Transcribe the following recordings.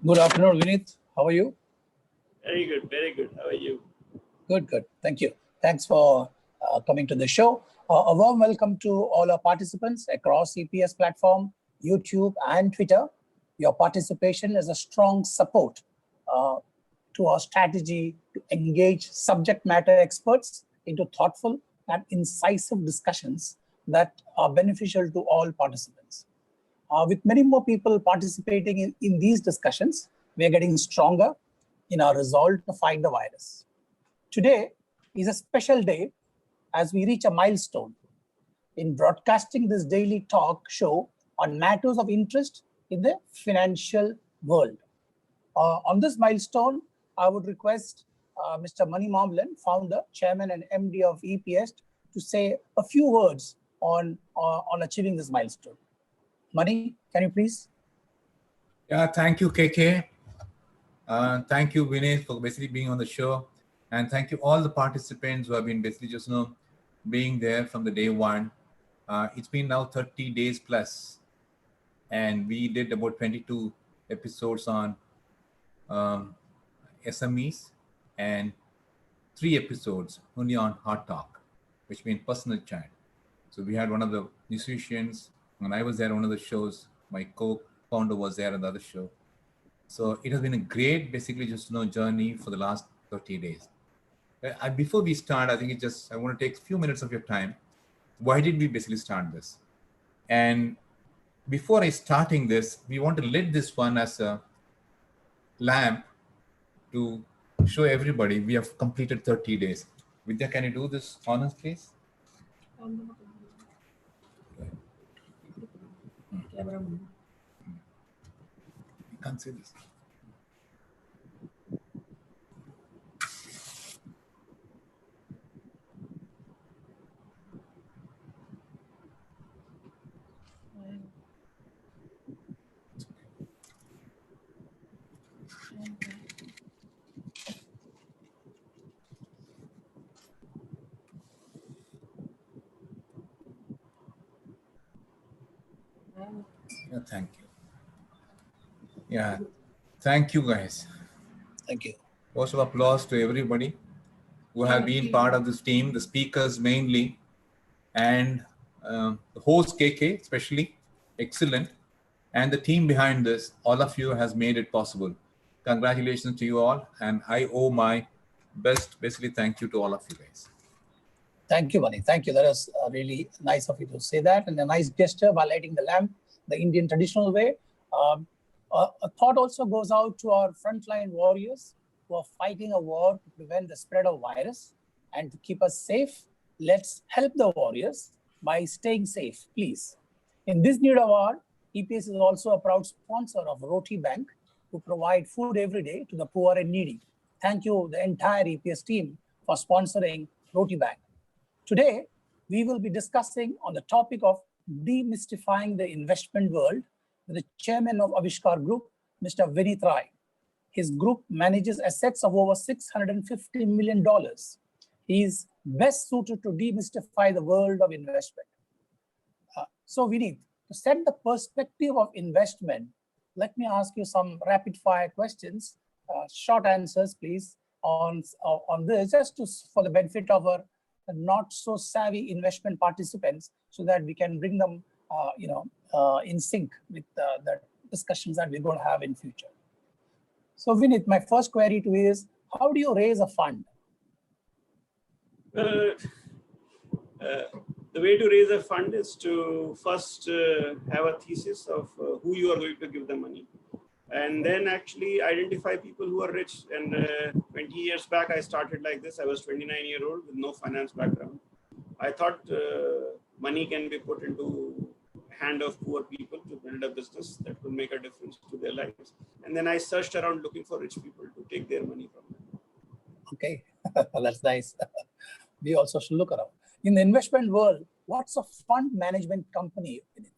Good afternoon, Vineet. How are you? Very good, very good. How are you? Good, good. Thank you. Thanks for coming to the show. A warm welcome to all our participants across EPS platform, YouTube, and Twitter. Your participation is a strong support uh, to our strategy to engage subject matter experts into thoughtful and incisive discussions that are beneficial to all participants. With many more people participating in these discussions, we are getting stronger in our resolve to fight the virus. Today is a special day as we reach a milestone in broadcasting this daily talk show on matters of interest in the financial world. On this milestone, I would request Mr. Mani Mamlan, founder, chairman, and MD of EPS, to say a few words on achieving this milestone. Mani, can you please? Yeah, thank you, KK. Thank you, Vineet, for basically being on the show. And thank you all the participants who have been basically just being there from the day one. It's been now 30 days plus, and we did about 22 episodes on SMEs and 3 episodes only on Hard Talk, which means personal chat. So we had one of the musicians, and I was there on one of the shows. My co-founder was there on the other show. So it has been a great, basically just journey for the last 30 days. Before we start, I think I want to take a few minutes of your time. Why did we basically start this? And before starting this, we want to lit this one as a lamp to show everybody we have completed 30 days. Vidya, can you do this honors, please? You can't see this. Yeah, thank you. Yeah, thank you, guys. Thank you. First of applause to everybody who have been part of this team, the speakers mainly, and the host KK especially, excellent, and the team behind this. All of you has made it possible. Congratulations to you all, and I owe my best, basically, thank you to all of you guys. Thank you, Mani. Thank you. That was really nice of you to say that, and a nice gesture by lighting the lamp, the Indian traditional way. A thought also goes out to our frontline warriors who are fighting a war to prevent the spread of virus and to keep us safe. Let's help the warriors by staying safe, please. In this need of hour, EPS is also a proud sponsor of Roti Bank, who provide food every day to the poor and needy. Thank you, the entire EPS team, for sponsoring Roti Bank. Today, we will be discussing on the topic of demystifying the investment world with the chairman of Avishkar Group, Mr. Vineet Rai. His group manages assets of over $650 million. He is best suited to demystify the world of investment. So Vineet, to set the perspective of investment, let me ask you some rapid fire questions, short answers, please, on this, just for the benefit of our not so savvy investment participants, so that we can bring them in sync with the discussions that we're going to have in future. So Vineet, my first query to you is, how do you raise a fund? The way to raise a fund is to first have a thesis of who you are going to give the money, and then actually identify people who are rich. And 20 years back, I started like this. I was 29-year-old with no finance background. I thought money can be put into hand of poor people to build a business that will make a difference to their lives. And then I searched around looking for rich people to take their money from them. Okay, that's nice. We also should look around. In the investment world, what's a fund management company in it?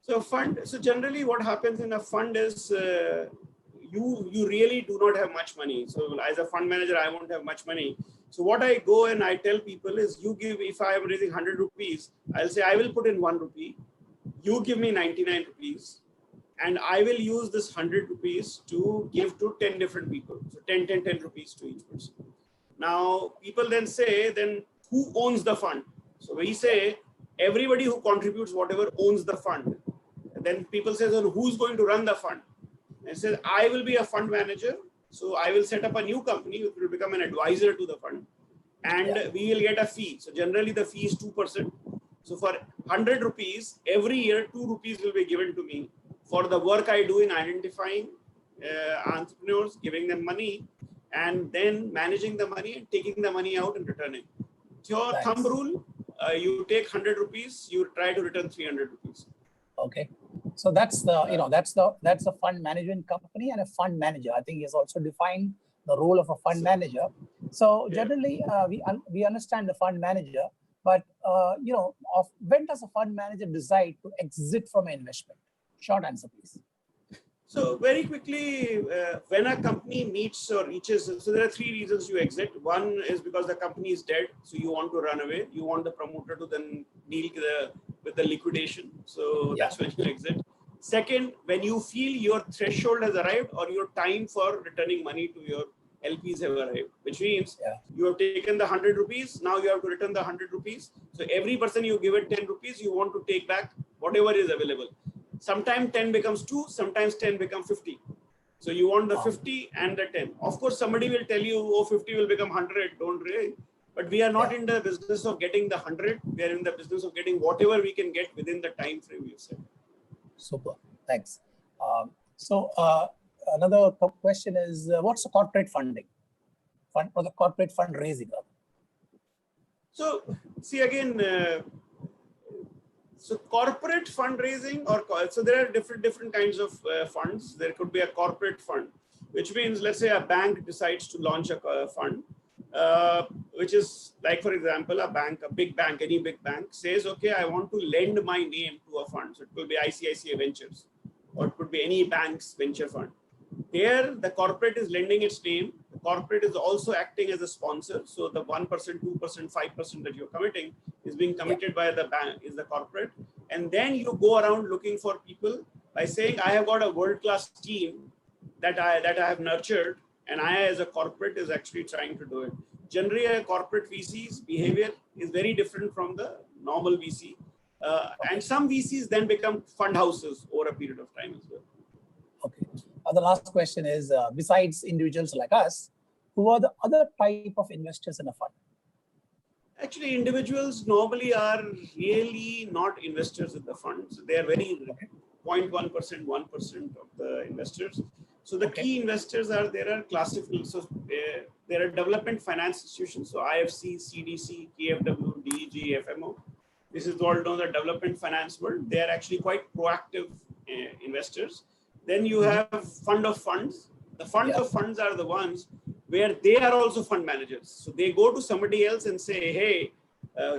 So generally what happens in a fund is you really do not have much money. So as a fund manager, I won't have much money. So what I go and I tell people is, you give, if I am raising 100 rupees, I'll say I will put in 1 rupee. You give me 99 rupees. and I will use this 100 rupees to give to 10 different people. So 10 rupees to each person. Now, people then say, then who owns the fund? So we say, everybody who contributes whatever owns the fund. And then people say, then who's going to run the fund? And says, I will be a fund manager. So I will set up a new company which will become an advisor to the fund. And we will get a fee. So generally the fee is 2%. So for 100 rupees, every year 2 rupees will be given to me for the work I do in identifying entrepreneurs, giving them money, and then managing the money and taking the money out and returning. Your thumb rule, you take 100 rupees, you try to return 300 rupees. Okay. So that's the, that's a fund management company and a fund manager. I think he has also defined the role of a fund manager. So generally, we understand the fund manager, but when does a fund manager decide to exit from an investment? Short answer, please. So very quickly, when a company meets or reaches, so there are 3 reasons you exit. One is because the company is dead, so you want to run away. You want the promoter to then deal with the liquidation. So that's when you exit. Second, when you feel your threshold has arrived or your time for returning money to your LPs have arrived, which means you have taken the 100 rupees, now you have to return the 100 rupees. So every person you give it 10 rupees, you want to take back whatever is available. Sometimes 10 becomes 2, sometimes 10 becomes 50. So you want the 50 and the 10. Of course, somebody will tell you, oh, 50 will become 100, don't worry. But we are not in the business of getting the 100. We are in the business of getting whatever we can get within the time frame you set. Super, thanks. Another question is, what's the corporate funding? Fund or the corporate fundraising? So see again, so corporate fundraising so there are different kinds of funds. There could be a corporate fund, which means, let's say a bank decides to launch a fund, which is like, for example, a big bank, any big bank says, okay, I want to lend my name to a fund. So it could be ICICI Ventures, or it could be any bank's venture fund. There, the corporate is lending its name. The corporate is also acting as a sponsor. So the 1%, 2%, 5% that you're committing is being committed by the bank, is the corporate. And then you go around looking for people by saying, I have got a world-class team that I have nurtured, and I as a corporate is actually trying to do it. Generally, a corporate VC's behavior is very different from the normal VC. And some VCs then become fund houses over a period of time as well. Okay. The last question is, besides individuals like us, who are the other type of investors in a fund? Actually, individuals normally are really not investors in the funds. They are very 0.1%, 1% of the investors. So the key investors are, there are classical, so there are development finance institutions. So IFC, CDC, KFW, DEG, FMO. This is all known as the development finance world. They are actually quite proactive investors. Then you have fund of funds. The funds of funds are the ones where they are also fund managers. So they go to somebody else and say, hey,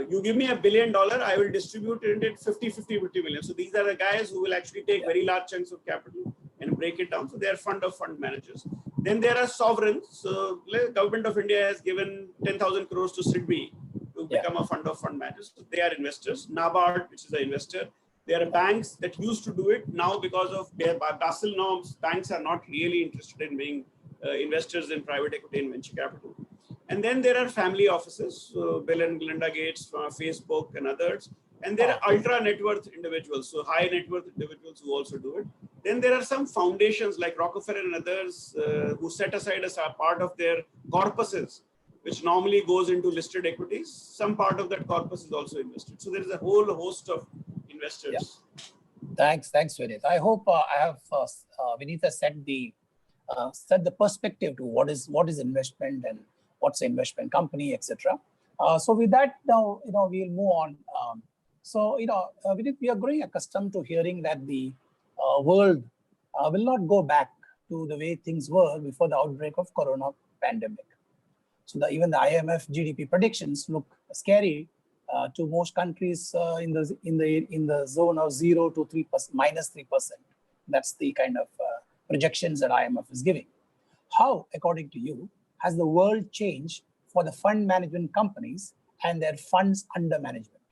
you give me $1 billion, I will distribute it at 50 million. So these are the guys who will actually take very large chunks of capital and break it down. So they are fund of fund managers. Then there are sovereigns. So the government of India has given 10,000 crores to SIDBI to become a fund of fund managers. So they are investors. NABARD, which is an investor. There are banks that used to do it. Now, because of their Basel norms, banks are not really interested in being investors in private equity and venture capital. And then there are family offices, so Bill and Melinda Gates from Facebook and others. And there are ultra net worth individuals, so high net worth individuals who also do it. Then there are some foundations like Rockefeller and others who set aside as a part of their corpuses, which normally goes into listed equities. Some part of that corpus is also invested. So there is a whole host of investors. Thanks, Vineet. I hope I have Vineet has set the perspective to what is investment and what's an investment company, etc. So with that, now we'll move on. Vineet, we are growing accustomed to hearing that the world will not go back to the way things were before the outbreak of Corona pandemic. So even the IMF GDP predictions look scary to most countries in the zone of 0 to 3%, -3%. That's the kind of projections that IMF is giving. How, according to you, has the world changed for the fund management companies and their funds under management?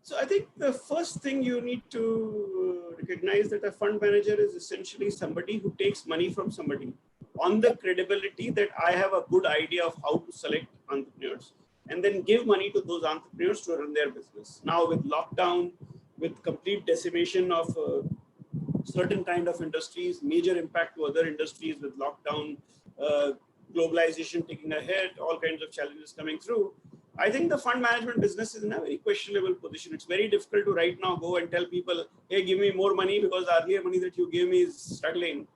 So I think the first thing you need to recognize that a fund manager is essentially somebody who takes money from somebody on the credibility that I have a good idea of how to select entrepreneurs and then give money to those entrepreneurs to run their business. Now with lockdown, with complete decimation of certain kind of industries, major impact to other industries with lockdown, globalization taking a hit, all kinds of challenges coming through. I think the fund management business is in a very questionable position. It's very difficult to right now go and tell people, hey, give me more money because the earlier money that you gave me is struggling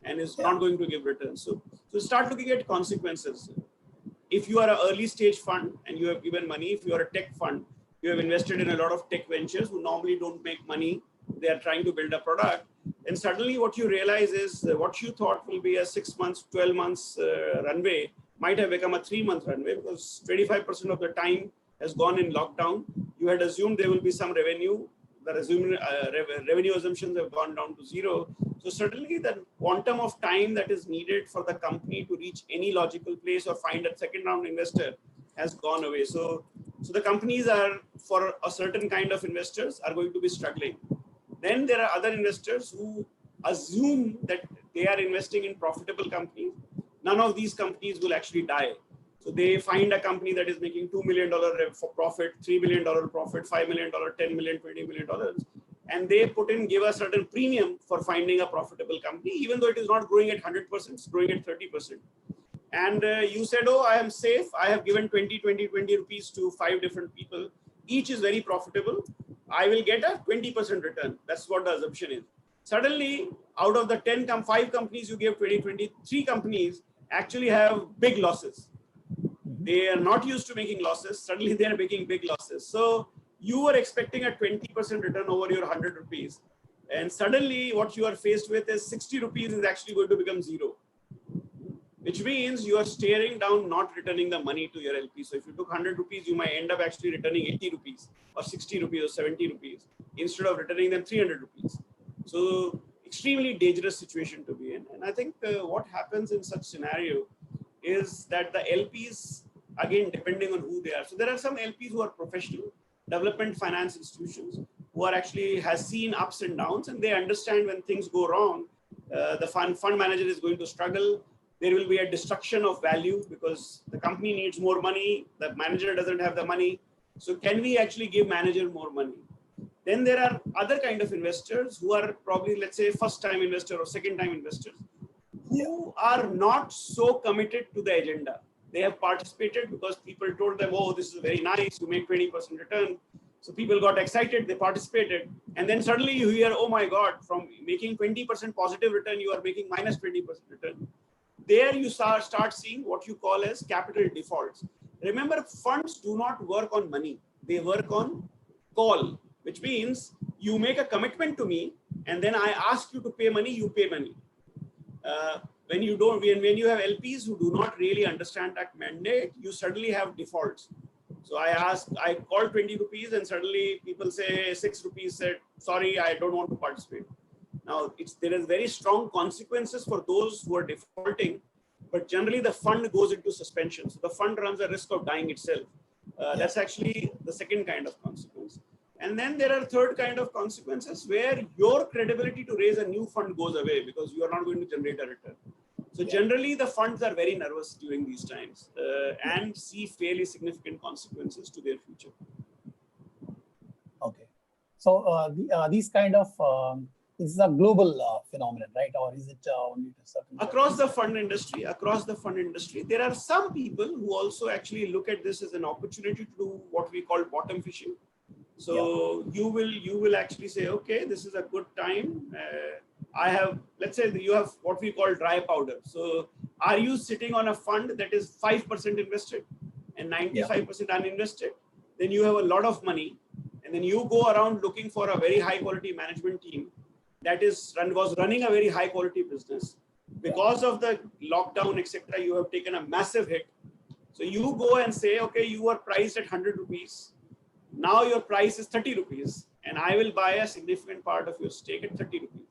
and is not going to give returns. So start looking at consequences. If you are an early stage fund and you have given money, if you are a tech fund, you have invested in a lot of tech ventures who normally don't make money, they are trying to build a product. And suddenly what you realize is what you thought will be a 6 months, 12 months runway might have become a 3-month runway because 25% of the time has gone in lockdown. You had assumed there will be some revenue. The revenue assumptions have gone down to zero. So suddenly the quantum of time that is needed for the company to reach any logical place or find a second round investor has gone away. So the companies are, for a certain kind of investors, are going to be struggling. Then there are other investors who assume that they are investing in profitable companies. None of these companies will actually die. So they find a company that is making $2 million for profit, $3 million profit, $5 million, $10 million, $20 million. And they give a certain premium for finding a profitable company, even though it is not growing at 100%, it's growing at 30%. And you said, oh, I am safe. I have given 20 rupees to 5 different people. Each is very profitable. I will get a 20% return. That's what the assumption is. Suddenly, out of the 5 companies you gave 3 companies actually have big losses. They are not used to making losses. Suddenly, they are making big losses. So you were expecting a 20% return over your 100 rupees. And suddenly, what you are faced with is 60 rupees is actually going to become 0. Which means you are staring down, not returning the money to your LP. So if you took 100 rupees, you might end up actually returning 80 rupees or 60 rupees or 70 rupees instead of returning them 300 rupees. So extremely dangerous situation to be in. And I think what happens in such scenario is that the LPs, again, depending on who they are. So there are some LPs who are professional development finance institutions who are actually has seen ups and downs, and they understand when things go wrong, the fund manager is going to struggle. There will be a destruction of value because the company needs more money. The manager doesn't have the money. So can we actually give manager more money? Then there are other kind of investors who are probably, let's say, first time investor or second time investors who are not so committed to the agenda. They have participated because people told them, oh, this is very nice, you make 20% return. So people got excited, they participated. And then suddenly you hear, oh my God, from making 20% positive return, you are making minus 20% return. There you start seeing what you call as capital defaults. Remember, funds do not work on money. They work on call, which means you make a commitment to me and then I ask you to pay money, you pay money. When you have LPs who do not really understand that mandate, you suddenly have defaults. So I called 20 rupees and suddenly people say 6 rupees said, sorry, I don't want to participate. Now, there is very strong consequences for those who are defaulting, but generally the fund goes into suspension. So the fund runs a risk of dying itself. That's actually the second kind of consequence. And then there are third kind of consequences where your credibility to raise a new fund goes away because you are not going to generate a return. So generally the funds are very nervous during these times and see fairly significant consequences to their future. Okay. So these kind of, this is a global phenomenon, right? Or is it only to certain? Across the fund industry, there are some people who also actually look at this as an opportunity to do what we call bottom fishing. So you will actually say, okay, this is a good time. Let's say that you have what we call dry powder. So are you sitting on a fund that is 5% invested and 95% uninvested? Then you have a lot of money. And then you go around looking for a very high quality management team that was running a very high quality business. Because of the lockdown, etc., you have taken a massive hit. So you go and say, okay, you are priced at 100 rupees. Now your price is 30 rupees and I will buy a significant part of your stake at 30 rupees.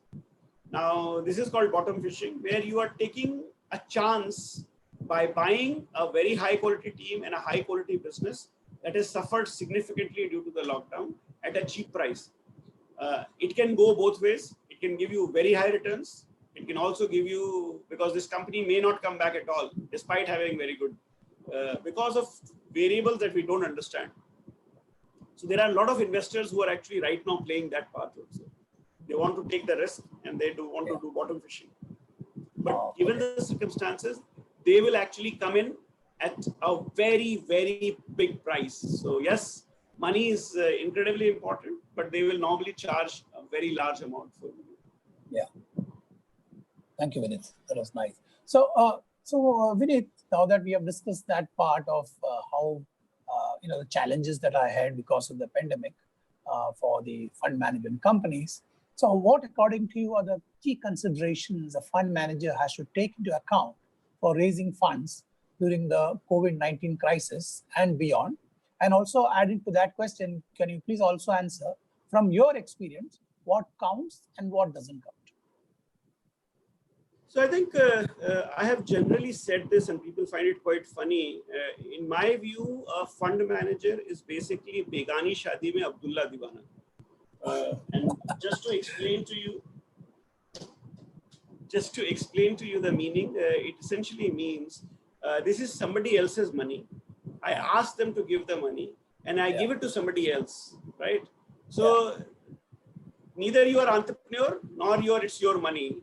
Now, this is called bottom fishing, where you are taking a chance by buying a very high quality team and a high quality business that has suffered significantly due to the lockdown. at a cheap price. It can go both ways. It can give you very high returns. It can also give you, because this company may not come back at all, despite having very good, because of variables that we don't understand. So there are a lot of investors who are actually right now playing that part also. They want to take the risk and they do want to do bottom fishing. But given the circumstances, they will actually come in at a very, very big price. So yes, money is incredibly important, but they will normally charge a very large amount for you. Yeah. Thank you, Vineet. That was nice. So, Vineet, now that we have discussed that part of how the challenges that I had because of the pandemic for the fund management companies. So, what, according to you, are the key considerations a fund manager has to take into account for raising funds during the COVID-19 crisis and beyond? And also, adding to that question, can you please also answer, from your experience, what counts and what doesn't count? So I think I have generally said this and people find it quite funny. In my view, a fund manager is basically Begani Shadi mein Abdullah Diwana. And just to explain to you the meaning, it essentially means this is somebody else's money. I ask them to give the money and I give it to somebody else, right? So neither you are entrepreneur nor it's your money,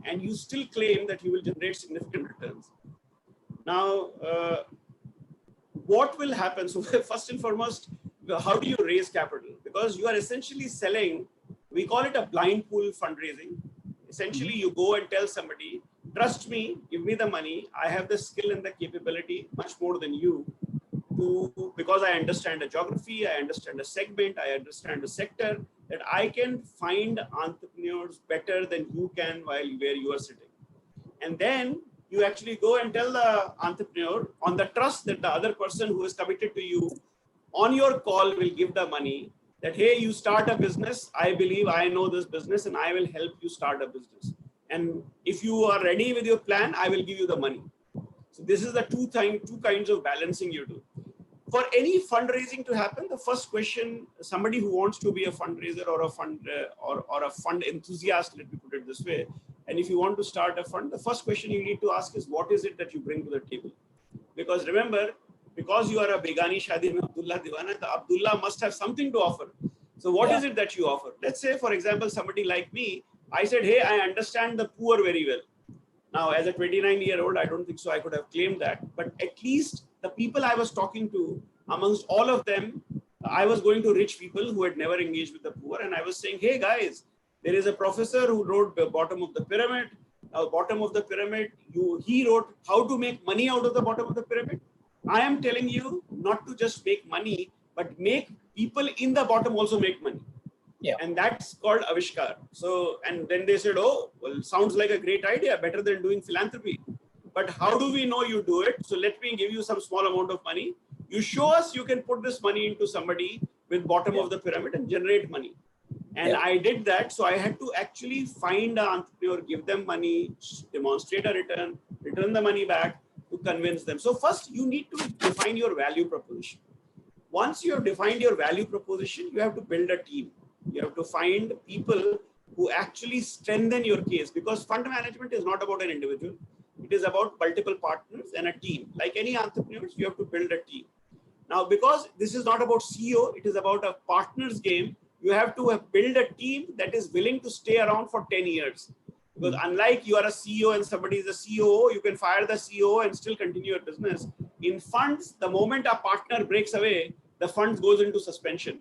and you still claim that you will generate significant returns. Now, what will happen? So first and foremost, how do you raise capital? Because you are essentially selling, we call it a blind pool fundraising. Essentially, you go and tell somebody, trust me, give me the money. I have the skill and the capability much more than you, because I understand the geography, I understand the segment, I understand the sector, that I can find entrepreneurs better than you can where you are sitting. And then you actually go and tell the entrepreneur, on the trust that the other person who is committed to you on your call will give the money, that, hey, you start a business, I believe I know this business and I will help you start a business. And if you are ready with your plan, I will give you the money. So this is the two kinds of balancing you do. For any fundraising to happen, the first question, somebody who wants to be a fundraiser or a fund or a fund enthusiast, let me put it this way, and if you want to start a fund, the first question you need to ask is, what is it that you bring to the table? Because remember, because you are a Begani Shadi mein Abdullah Diwana, the Abdullah must have something to offer. So what is it that you offer? Let's say, for example, somebody like me, I said, hey, I understand the poor very well. Now, as a 29-year-old, I don't think so I could have claimed that, but at least the people I was talking to, amongst all of them, I was going to rich people who had never engaged with the poor. And I was saying, hey guys, there is a professor who wrote the bottom of the pyramid. Bottom of the pyramid, he wrote how to make money out of the bottom of the pyramid. I am telling you not to just make money, but make people in the bottom also make money. Yeah. And that's called Avishkar. So, and then they said, oh, well, sounds like a great idea, better than doing philanthropy. But how do we know you do it? So let me give you some small amount of money. You show us you can put this money into somebody with bottom of the pyramid and generate money. And I did that. So I had to actually find an entrepreneur, give them money, demonstrate a return the money back to convince them. So first you need to define your value proposition. Once you have defined your value proposition, you have to build a team. You have to find people who actually strengthen your case, because fund management is not about an individual. It is about multiple partners and a team. Like any entrepreneurs, you have to build a team. Now, because this is not about CEO, it is about a partner's game. You have to build a team that is willing to stay around for 10 years. Because unlike you are a CEO and somebody is a COO, you can fire the COO and still continue your business. In funds, the moment a partner breaks away, the fund goes into suspension.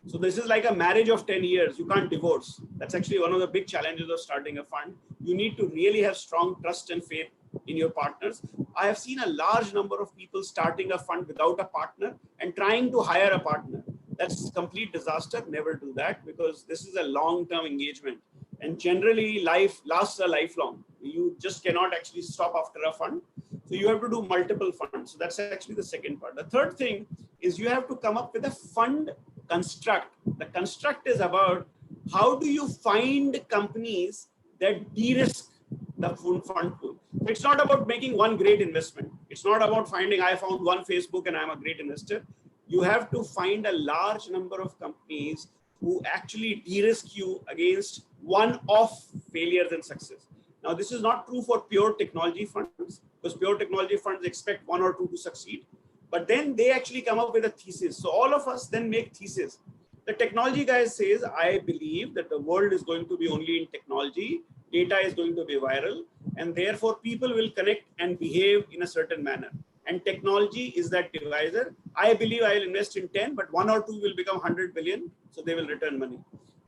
So this is like a marriage of 10 years. You can't divorce. That's actually one of the big challenges of starting a fund. You need to really have strong trust and faith in your partners. I have seen a large number of people starting a fund without a partner and trying to hire a partner. That's complete disaster. Never do that, because this is a long-term engagement. And generally life lasts a lifelong. You just cannot actually stop after a fund. So you have to do multiple funds. So that's actually the second part. The third thing is you have to come up with a fund construct. The construct is about how do you find companies that de-risk the fund pool. It's not about making one great investment. It's not about finding, I found one Facebook and I'm a great investor. You have to find a large number of companies who actually de-risk you against one-off failures and success. Now, this is not true for pure technology funds, because pure technology funds expect one or two to succeed, but then they actually come up with a thesis. So all of us then make thesis. The technology guy says, I believe that the world is going to be only in technology, data is going to be viral, and therefore people will connect and behave in a certain manner. And technology is that divisor. I believe I will invest in 10, but 1 or 2 will become 100 billion, so they will return money.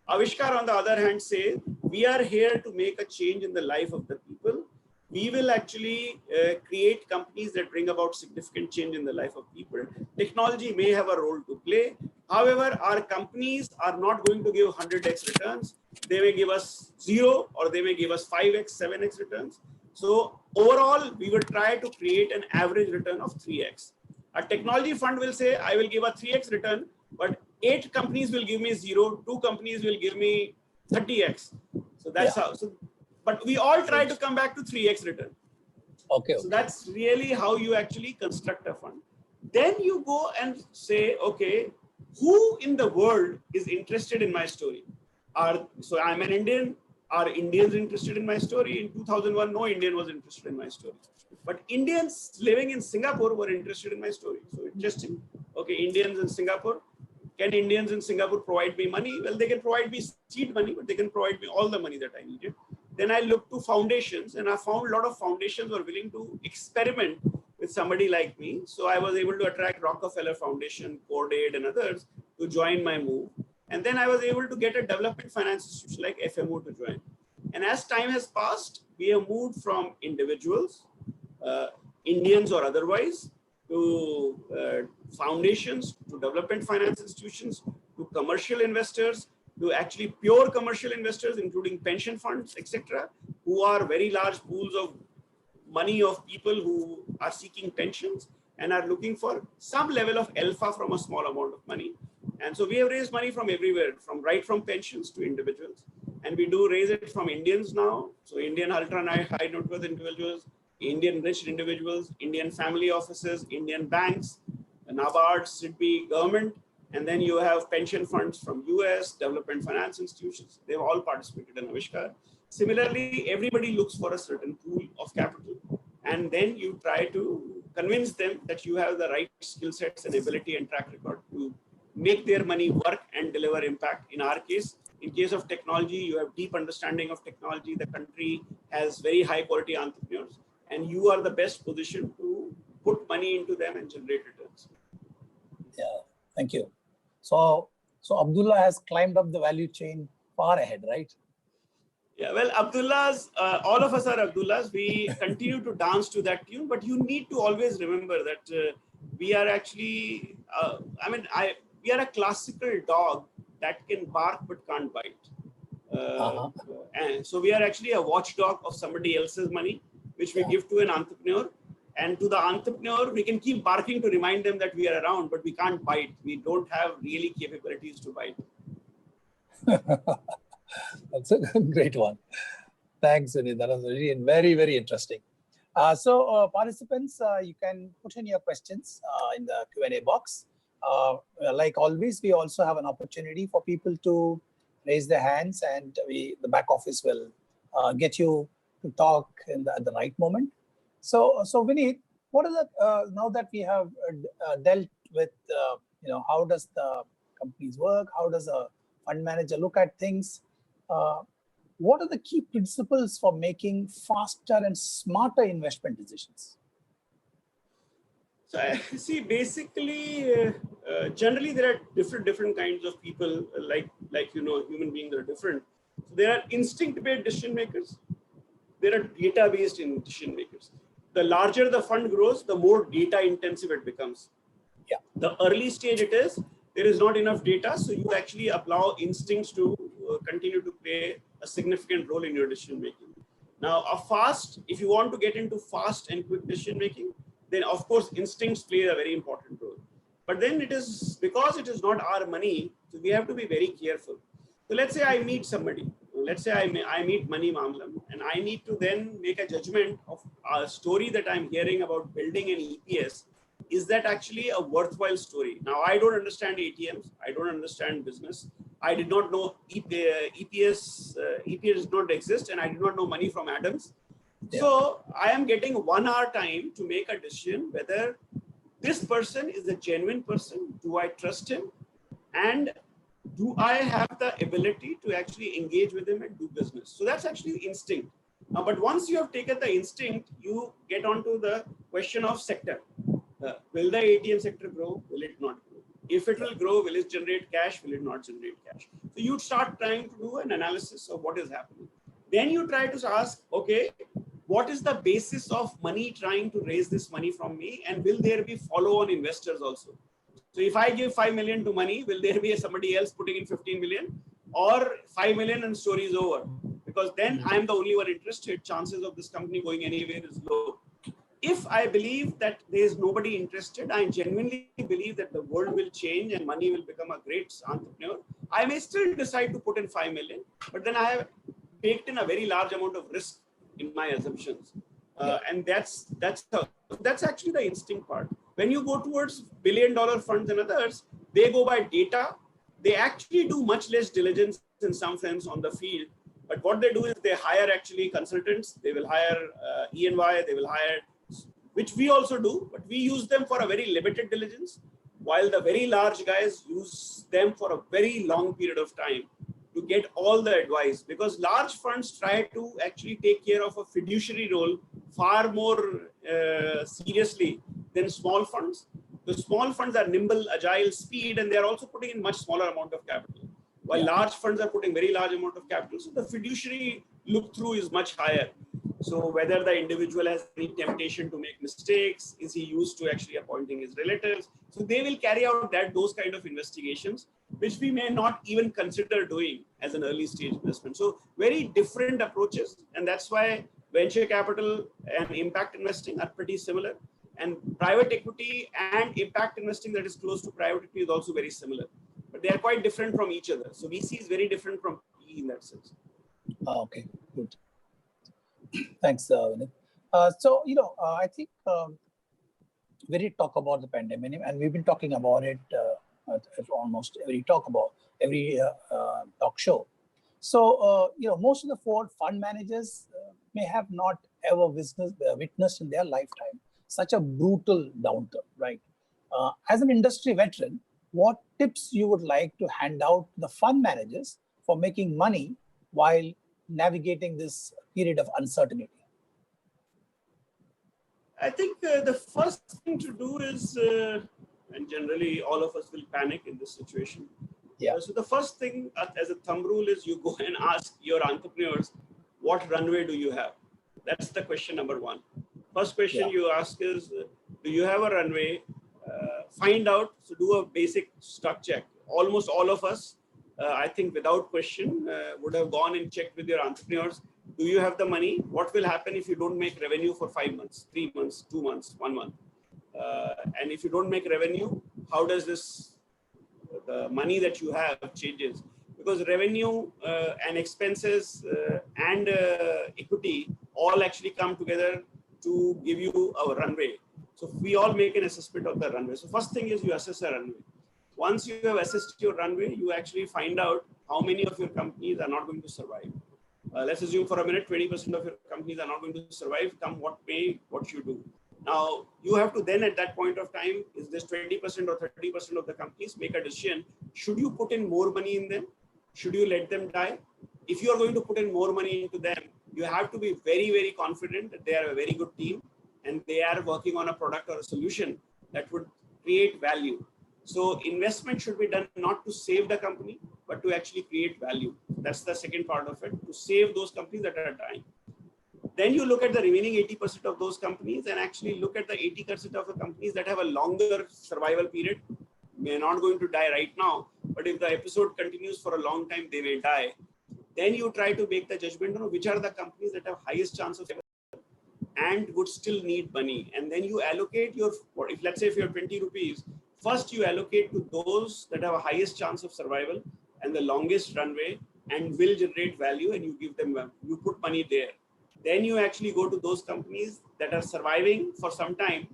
Avishkar, on the other hand, says, we are here to make a change in the life of the people. We will actually create companies that bring about significant change in the life of people. Technology may have a role to play. However, our companies are not going to give 100x returns. They may give us 0, or they may give us 5x, 7x returns. So overall, we will try to create an average return of 3x. A technology fund will say, I will give a 3x return, but 8 companies will give me 0, 2 companies will give me 30x. So that's how. So, but we all try to come back to 3x return. Okay. So that's really how you actually construct a fund. Then you go and say, okay, who in the world is interested in my story? So I'm an Indian. Are Indians interested in my story? In 2001, no Indian was interested in my story. But Indians living in Singapore were interested in my story. So interesting. Okay, Indians in Singapore. Can Indians in Singapore provide me money? Well, they can provide me seed money, but they can provide me all the money that I needed. Then I looked to foundations, and I found a lot of foundations were willing to experiment with somebody like me. So I was able to attract Rockefeller Foundation, Cord-Aid, and others to join my move. And then I was able to get a development finance institution like FMO to join. And as time has passed, we have moved from individuals, Indians or otherwise, to foundations, to development finance institutions, to commercial investors, to actually pure commercial investors, including pension funds, etc., who are very large pools of money of people who are seeking pensions and are looking for some level of alpha from a small amount of money. And so we have raised money from everywhere, right from pensions to individuals. And we do raise it from Indians now. So Indian ultra high net worth individuals, Indian rich individuals, Indian family offices, Indian banks, NABARD, SIDBI, government. And then you have pension funds from US, development finance institutions. They've all participated in Avishkar. Similarly, everybody looks for a certain pool of capital. And then you try to convince them that you have the right skill sets and ability and track record to make their money work and deliver impact. In our case, in case of technology, you have deep understanding of technology. The country has very high quality entrepreneurs, and you are the best position to put money into them and generate returns. Yeah, thank you. So Abdullah has climbed up the value chain far ahead, right? Yeah, well, Abdullahs, all of us are Abdullahs. We continue to dance to that tune, but you need to always remember that we are actually, we are a classical dog that can bark but can't bite. And so we are actually a watchdog of somebody else's money, which we give to an entrepreneur. And to the entrepreneur, we can keep barking to remind them that we are around, but we can't bite. We don't have really capabilities to bite. That's a great one. Thanks, Vineet. That was really very, very interesting. So participants, you can put in your questions in the Q&A box. Like always, we also have an opportunity for people to raise their hands, and the back office will get you to talk at the right moment. So Vineet, what is it now that we have dealt with, how does the companies work? How does a fund manager look at things? What are the key principles for making faster and smarter investment decisions? So see, basically, generally there are different kinds of people. Like human beings are different. So there are instinct-based decision makers. There are data-based decision makers. The larger the fund grows, the more data intensive it becomes. Yeah. The early stage there is not enough data, so you actually allow instincts to continue to play a significant role in your decision making. Now, if you want to get into fast and quick decision making, then of course instincts play a very important role. But then because it is not our money, so we have to be very careful. So let's say I meet somebody. Let's say I meet Mani Mamlam, and I need to then make a judgment of a story that I'm hearing about building an EPS. Is that actually a worthwhile story? Now, I don't understand ATMs. I don't understand business. I did not know EPS did not exist, and I did not know money from atoms. Yeah. So I am getting 1 hour time to make a decision whether this person is a genuine person. Do I trust him? And do I have the ability to actually engage with him and do business? So that's actually instinct. But once you have taken the instinct, you get onto the question of sector. Will the ATM sector grow? Will it not grow? If it will grow, will it generate cash? Will it not generate cash? So you start trying to do an analysis of what is happening. Then you try to ask, okay, what is the basis of money trying to raise this money from me? And will there be follow-on investors also? So if I give 5 million to money, will there be somebody else putting in 15 million, or 5 million and story is over? Because then I'm the only one interested. Chances of this company going anywhere is low. If I believe that there is nobody interested, I genuinely believe that the world will change and money will become a great entrepreneur, I may still decide to put in 5 million, but then I have baked in a very large amount of risk in my assumptions. And that's actually the instinct part. When you go towards billion-dollar funds and others, they go by data. They actually do much less diligence in some sense on the field. But what they do is they hire actually consultants. They will hire E&Y. They will hire, which we also do, but we use them for a very limited diligence, while the very large guys use them for a very long period of time to get all the advice, because large funds try to actually take care of a fiduciary role far more seriously than small funds. The small funds are nimble, agile, speed, and they are also putting in much smaller amount of capital, while large funds are putting very large amount of capital. So the fiduciary look through is much higher. So whether the individual has any temptation to make mistakes, is he used to actually appointing his relatives? So they will carry out those kind of investigations, which we may not even consider doing as an early stage investment. So very different approaches. And that's why venture capital and impact investing are pretty similar. And private equity and impact investing that is close to private equity is also very similar. But they are quite different from each other. So VC is very different from PE in that sense. Okay, good. Thanks, Vineet. So, I think we did talk about the pandemic, and we've been talking about it at almost every talk show. So, most of the fund managers may have not ever witnessed in their lifetime such a brutal downturn, right? As an industry veteran, what tips you would like to hand out to the fund managers for making money while navigating this period of uncertainty? I think the first thing to do is, and generally all of us will panic in this situation. Yeah. So the first thing as a thumb rule is you go and ask your entrepreneurs, what runway do you have? That's the question number one. First question you ask is, do you have a runway? Find out, so do a basic stock check. Almost all of us, I think without question, would have gone and checked with your entrepreneurs. Do you have the money? What will happen if you don't make revenue for 5 months, 3 months, 2 months, 1 month? And if you don't make revenue, how does the money that you have changes? Because revenue and expenses and equity all actually come together to give you a runway. So we all make an assessment of the runway. So first thing is you assess a runway. Once you have assessed your runway, you actually find out how many of your companies are not going to survive. Let's assume for a minute, 20% of your companies are not going to survive, come what may, what you do. Now, you have to then at that point of time, is this 20% or 30% of the companies, make a decision. Should you put in more money in them? Should you let them die? If you are going to put in more money into them, you have to be very, very confident that they are a very good team and they are working on a product or a solution that would create value. So investment should be done not to save the company, but to actually create value. That's the second part of it, to save those companies that are dying. Then you look at the remaining 80% of those companies and actually look at the 80% of the companies that have a longer survival period. They're not going to die right now, but if the episode continues for a long time, they may die. Then you try to make the judgment on which are the companies that have highest chance of and would still need money. And then you allocate your, if let's say if you have 20 rupees, first you allocate to those that have a highest chance of survival and the longest runway and will generate value, and you give them, you put money there. Then you actually go to those companies that are surviving for some time,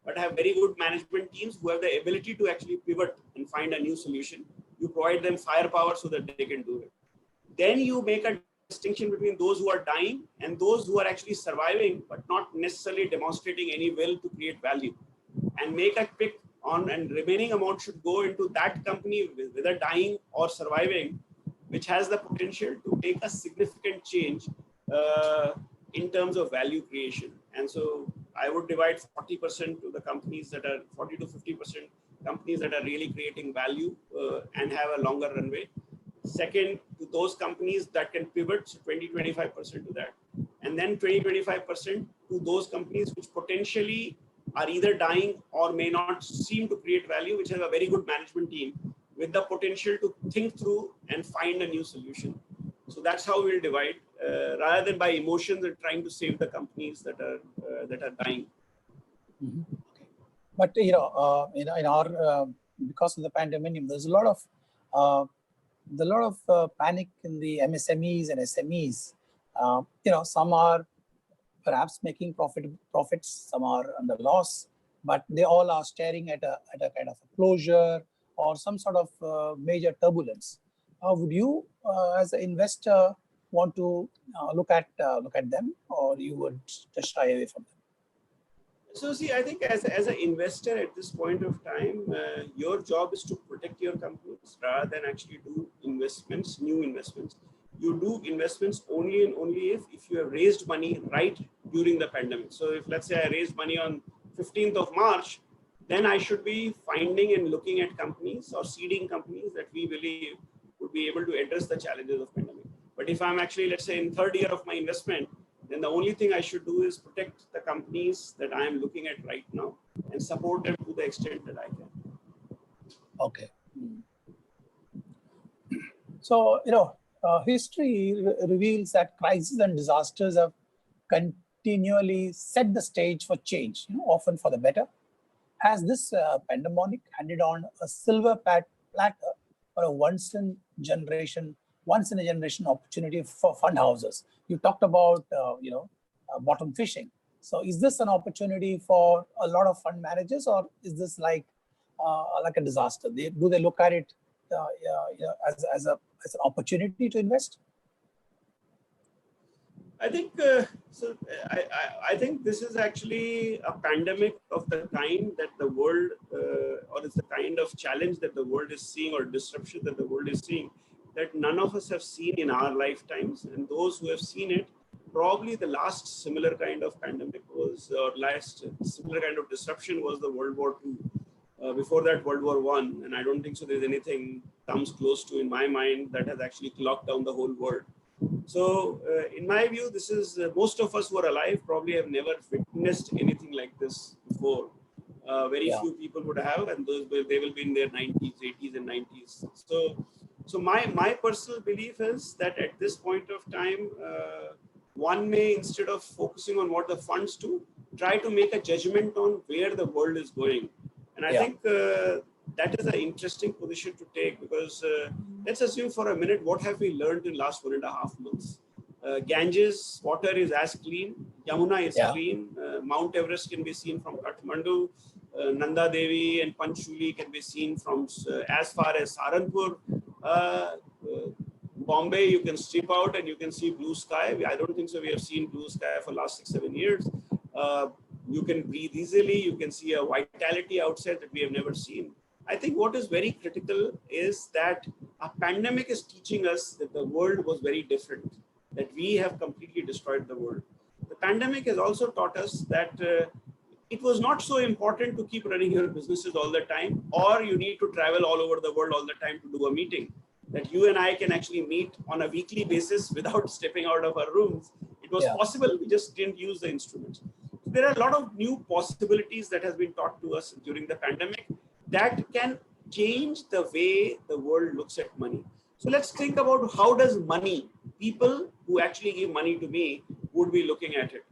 but have very good management teams who have the ability to actually pivot and find a new solution. You provide them firepower so that they can do it. Then you make a distinction between those who are dying and those who are actually surviving, but not necessarily demonstrating any will to create value, and make a pick on, and remaining amount should go into that company, whether dying or surviving, which has the potential to make a significant change in terms of value creation. And so I would divide 40% to the companies that are 40 to 50% companies that are really creating value and have a longer runway. Second, to those companies that can pivot, so 20-25% to that. And then 20-25% to those companies which potentially are either dying or may not seem to create value, which have a very good management team with the potential to think through and find a new solution. So that's how we'll divide, rather than by emotions and trying to save the companies that are dying. Mm-hmm. Okay. But in our because of the pandemic, there's a lot of panic in the MSMEs and SMEs. Some are perhaps making profits, some are under loss, but they all are staring at a kind of a closure or some sort of major turbulence. Would you, as an investor, want to look at them, or you would just shy away from them? So see, I think as an investor at this point of time, your job is to protect your companies rather than actually do investments, new investments. You do investments only and only if you have raised money right during the pandemic. So if, let's say, I raised money on 15th of March, then I should be finding and looking at companies or seeding companies that we believe would be able to address the challenges of pandemic. But if I'm actually, let's say, in third year of my investment, then the only thing I should do is protect the companies that I am looking at right now and support them to the extent that I can. Okay. So, history reveals that crises and disasters have continually set the stage for change, often for the better. Has this pandemic handed on a silver platter or a once in a generation opportunity for fund houses? You talked about bottom fishing. So is this an opportunity for a lot of fund managers, or is this like a disaster? Do they look at it as an opportunity to invest? I think so. I think this is actually a pandemic of the kind that the world, or it's the kind of challenge that the world is seeing, or disruption that the world is seeing, that none of us have seen in our lifetimes. And those who have seen it, probably the last similar kind of pandemic was, or last similar kind of disruption was the World War II. Before that, World War I. And I don't think so there's anything comes close to, in my mind, that has actually locked down the whole world. So in my view, this is, most of us who are alive probably have never witnessed anything like this before. Very few people would have, and they will be in their 90s, 80s and 90s. So my personal belief is that at this point of time, one may, instead of focusing on what the funds do, try to make a judgment on where the world is going. And I think that is an interesting position to take, because let's assume for a minute, what have we learned in last 1.5 months? Ganges water is as clean, Yamuna is clean, Mount Everest can be seen from Kathmandu, Nanda Devi and Panchuli can be seen from as far as Saharanpur. Bombay, you can strip out and you can see blue sky. I don't think so we have seen blue sky for last 6-7 years. You can breathe easily. You can see a vitality outside that we have never seen. I think what is very critical is that a pandemic is teaching us that the world was very different, that we have completely destroyed the world. The pandemic has also taught us that it was not so important to keep running your businesses all the time, or you need to travel all over the world all the time to do a meeting. That you and I can actually meet on a weekly basis without stepping out of our rooms. It was possible, we just didn't use the instruments. There are a lot of new possibilities that has been taught to us during the pandemic that can change the way the world looks at money. So let's think about how does money, people who actually give money to me would be looking at it.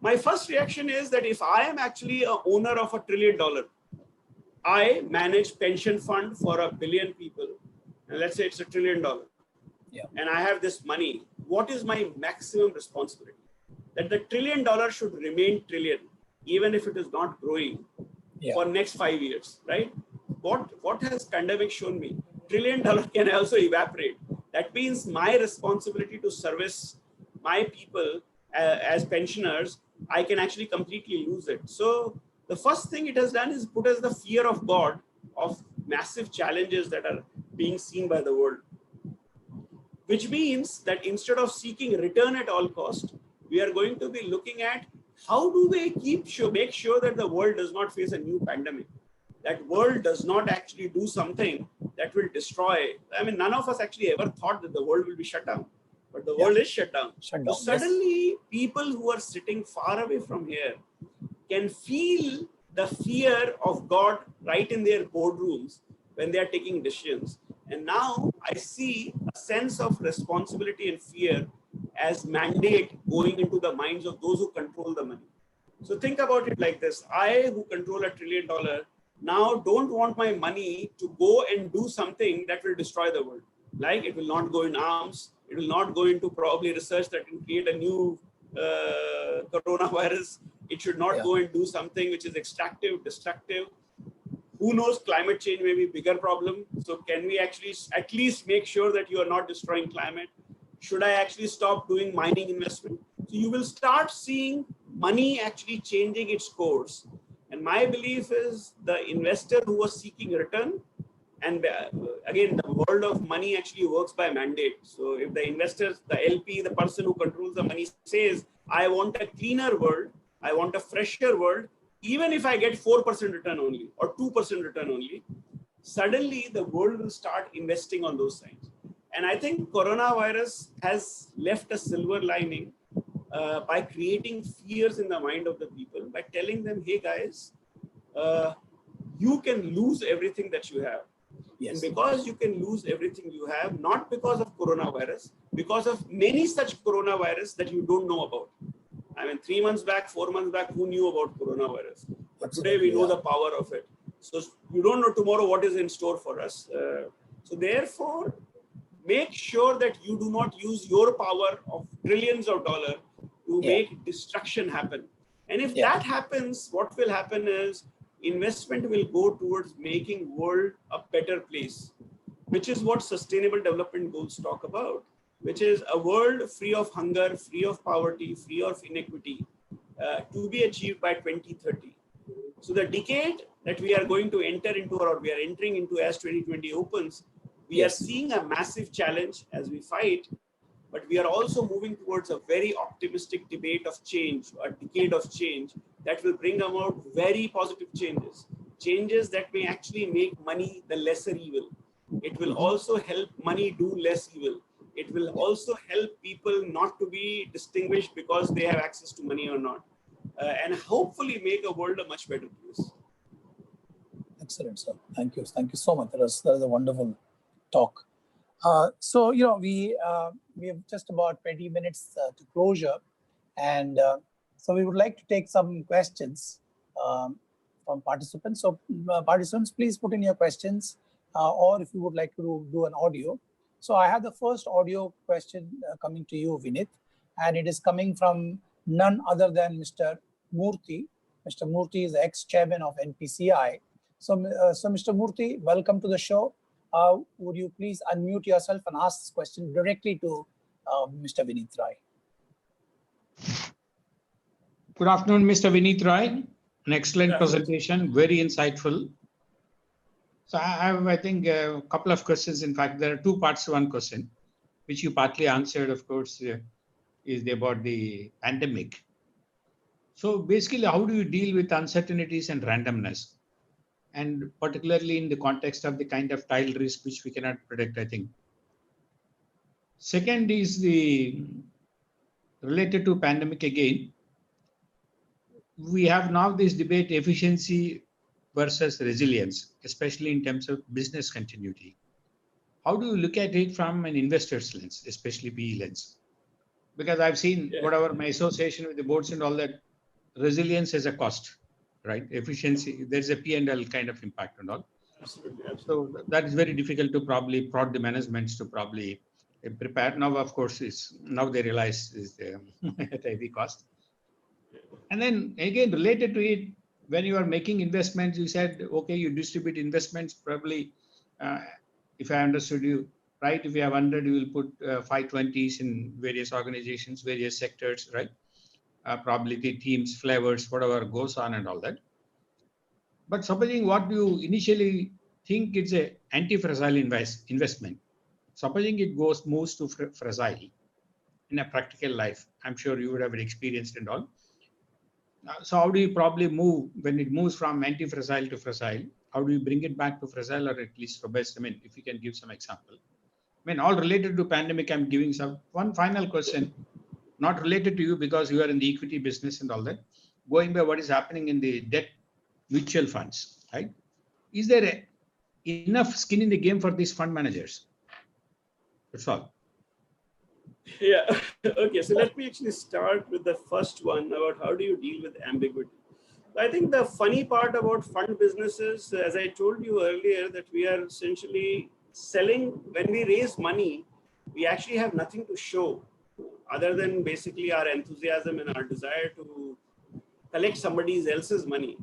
My first reaction is that if I am actually an owner of $1 trillion, I manage pension fund for 1 billion people, and let's say it's $1 trillion, and I have this money, what is my maximum responsibility? That the $1 trillion should remain trillion, even if it is not growing for next 5 years, right? What has pandemic shown me? trillion can also evaporate. That means my responsibility to service my people as pensioners, I can actually completely lose it. So the first thing it has done is put us the fear of God of massive challenges that are being seen by the world. Which means that instead of seeking return at all cost, we are going to be looking at how do we make sure that the world does not face a new pandemic. That world does not actually do something that will destroy. I mean, none of us actually ever thought that the world will be shut down, but the world is shut down. So suddenly people who are sitting far away from here can feel the fear of God right in their boardrooms when they are taking decisions. And now I see a sense of responsibility and fear as mandate going into the minds of those who control the money. So think about it like this. I, who control $1 trillion, now don't want my money to go and do something that will destroy the world. Like it will not go in arms. It will not go into probably research that can create a new coronavirus. It should not go and do something which is extractive, destructive. Who knows, climate change may be a bigger problem. So can we actually at least make sure that you are not destroying climate? Should I actually stop doing mining investment? So you will start seeing money actually changing its course. And my belief is the investor who was seeking return, and again, the world of money actually works by mandate. So if the investors, the LP, the person who controls the money says, I want a cleaner world, I want a fresher world, even if I get 4% return only or 2% return only, suddenly the world will start investing on those signs. And I think coronavirus has left a silver lining by creating fears in the mind of the people, by telling them, hey guys, you can lose everything that you have. And because you can lose everything you have, not because of coronavirus, because of many such coronavirus that you don't know about. I mean, 3 months back, 4 months back, who knew about coronavirus? But today we know the power of it. So you don't know tomorrow what is in store for us. So therefore, make sure that you do not use your power of trillions of dollars to make destruction happen. And if that happens, what will happen is investment will go towards making world a better place, which is what sustainable development goals talk about, which is a world free of hunger, free of poverty, free of inequity, to be achieved by 2030. So the decade that we are going to enter into, or we are entering into as 2020 opens, we are seeing a massive challenge as we fight, but we are also moving towards a very optimistic debate of change, a decade of change that will bring about very positive changes, changes that may actually make money the lesser evil. It will also help money do less evil. It will also help people not to be distinguished because they have access to money or not, and hopefully make a world a much better place. Excellent, sir. Thank you. Thank you so much. That was a wonderful talk. So, you know, we have just about 20 minutes to closure. And so we would like to take some questions from participants. So participants, please put in your questions, or if you would like to do an audio. So I have the first audio question coming to you, Vineet, and it is coming from none other than Mr. Murthy. Mr. Murthy is the ex-chairman of NPCI. So Mr. Murthy, welcome to the show. Would you please unmute yourself and ask this question directly to Mr. Vineet Rai? Good afternoon, Mr. Vineet Rai. An excellent presentation, very insightful. So I have, I think, a couple of questions. In fact, there are two parts to one question, which you partly answered, of course, is about the pandemic. So basically, how do you deal with uncertainties and randomness? And particularly in the context of the kind of tail risk which we cannot predict, I think. Second is the related to pandemic again. We have now this debate efficiency versus resilience, especially in terms of business continuity. How do you look at it from an investor's lens, especially PE lens? Because I've seen whatever my association with the boards and all that, resilience is a cost, right? Efficiency, there's a P&L kind of impact and all. Absolutely. So that is very difficult to probably prod the managements to probably prepare. Now, of course, now they realize is at a heavy cost. And then again, related to it, when you are making investments, you said, okay, you distribute investments probably if I understood you right, if you have 100, you will put 520s in various organizations, various sectors, right? Probability, teams, flavors, whatever goes on and all that. But supposing what you initially think it's a anti-fragile investment, supposing it moves to fragile in a practical life, I'm sure you would have experienced and all. So how do you probably move when it moves from anti-fragile to fragile? How do you bring it back to fragile or at least robust? I mean, if you can give some example. I mean, all related to pandemic, I'm giving one final question, not related to you because you are in the equity business and all that. Going by what is happening in the debt mutual funds, right? Is there enough skin in the game for these fund managers? That's all. Yeah. Okay. So let me actually start with the first one about how do you deal with ambiguity. I think the funny part about fund businesses, as I told you earlier, that we are essentially selling. When we raise money, we actually have nothing to show other than basically our enthusiasm and our desire to collect somebody else's money.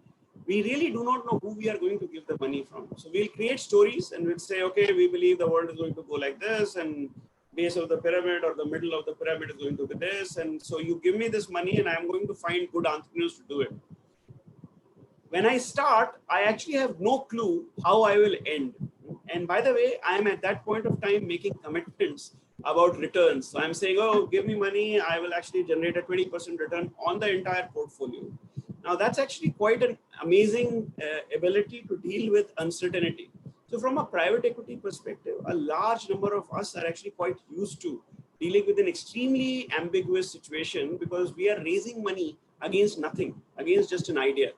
We really do not know who we are going to give the money from. So we'll create stories and we'll say, okay, we believe the world is going to go like this, and base of the pyramid or the middle of the pyramid is going to be this. And so you give me this money and I'm going to find good entrepreneurs to do it. When I start, I actually have no clue how I will end. And by the way, I'm at that point of time making commitments about returns. So I'm saying, oh, give me money, I will actually generate a 20% return on the entire portfolio. Now that's actually quite an amazing ability to deal with uncertainty. So from a private equity perspective, a large number of us are actually quite used to dealing with an extremely ambiguous situation because we are raising money against nothing, against just an idea.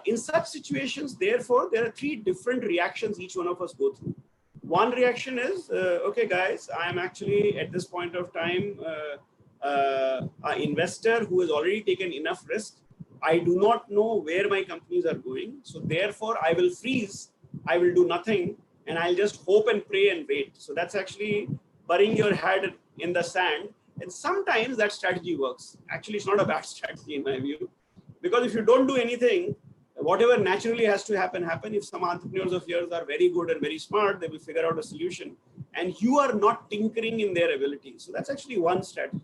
In such situations, therefore, there are three different reactions each one of us go through. One reaction is, okay, guys, I'm actually at this point of time an investor who has already taken enough risk. I do not know where my companies are going. So therefore, I will freeze. I will do nothing. And I'll just hope and pray and wait. So that's actually burying your head in the sand. And sometimes that strategy works. Actually, it's not a bad strategy in my view. Because if you don't do anything, whatever naturally has to happen. If some entrepreneurs of yours are very good and very smart, they will figure out a solution. And you are not tinkering in their ability. So that's actually one strategy.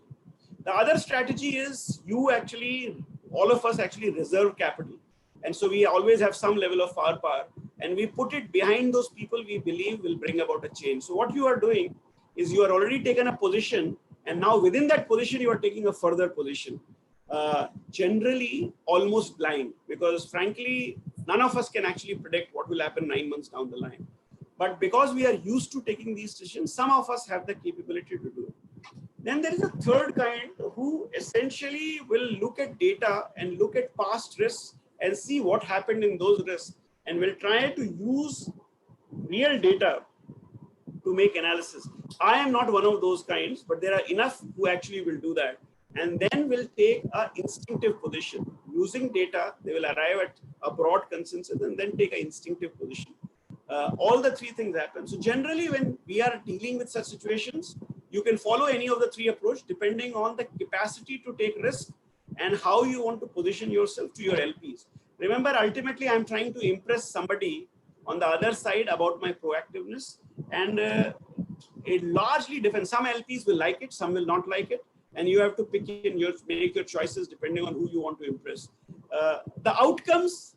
The other strategy is you actually, all of us actually reserve capital. And so we always have some level of firepower. And we put it behind those people we believe will bring about a change. So what you are doing is you are already taken a position. And now within that position, you are taking a further position. Generally almost blind, because frankly, none of us can actually predict what will happen 9 months down the line. But because we are used to taking these decisions, some of us have the capability to do it. Then there is a third kind who essentially will look at data and look at past risks and see what happened in those risks and will try to use real data to make analysis. I am not one of those kinds, but there are enough who actually will do that. And then will take an instinctive position. Using data, they will arrive at a broad consensus and then take an instinctive position. All the three things happen. So generally, when we are dealing with such situations, you can follow any of the three approaches depending on the capacity to take risk and how you want to position yourself to your LPs. Remember, ultimately, I'm trying to impress somebody on the other side about my proactiveness. And it largely depends. Some LPs will like it, some will not like it. And you have to pick in make your choices depending on who you want to impress. The outcomes,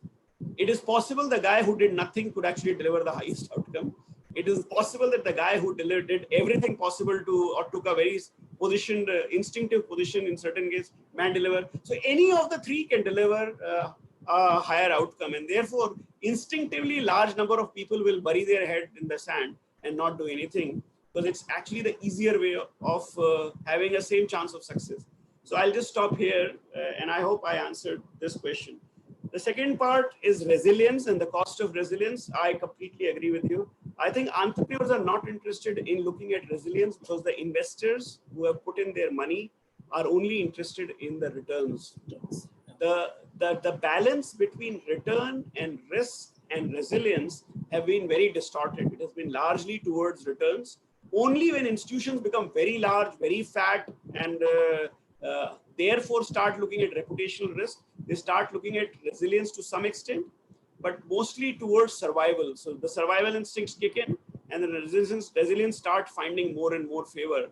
it is possible the guy who did nothing could actually deliver the highest outcome. It is possible that the guy who did everything possible to, or took a very positioned, instinctive position in certain cases, may deliver. So any of the three can deliver a higher outcome. And therefore, instinctively, large number of people will bury their head in the sand and not do anything, because it's actually the easier way of having a same chance of success. So I'll just stop here, and I hope I answered this question. The second part is resilience and the cost of resilience. I completely agree with you. I think entrepreneurs are not interested in looking at resilience because the investors who have put in their money are only interested in the returns. The balance between return and risk and resilience have been very distorted. It has been largely towards returns. Only when institutions become very large, very fat, and therefore start looking at reputational risk, they start looking at resilience to some extent, but mostly towards survival. So the survival instincts kick in, and the resilience start finding more and more favor.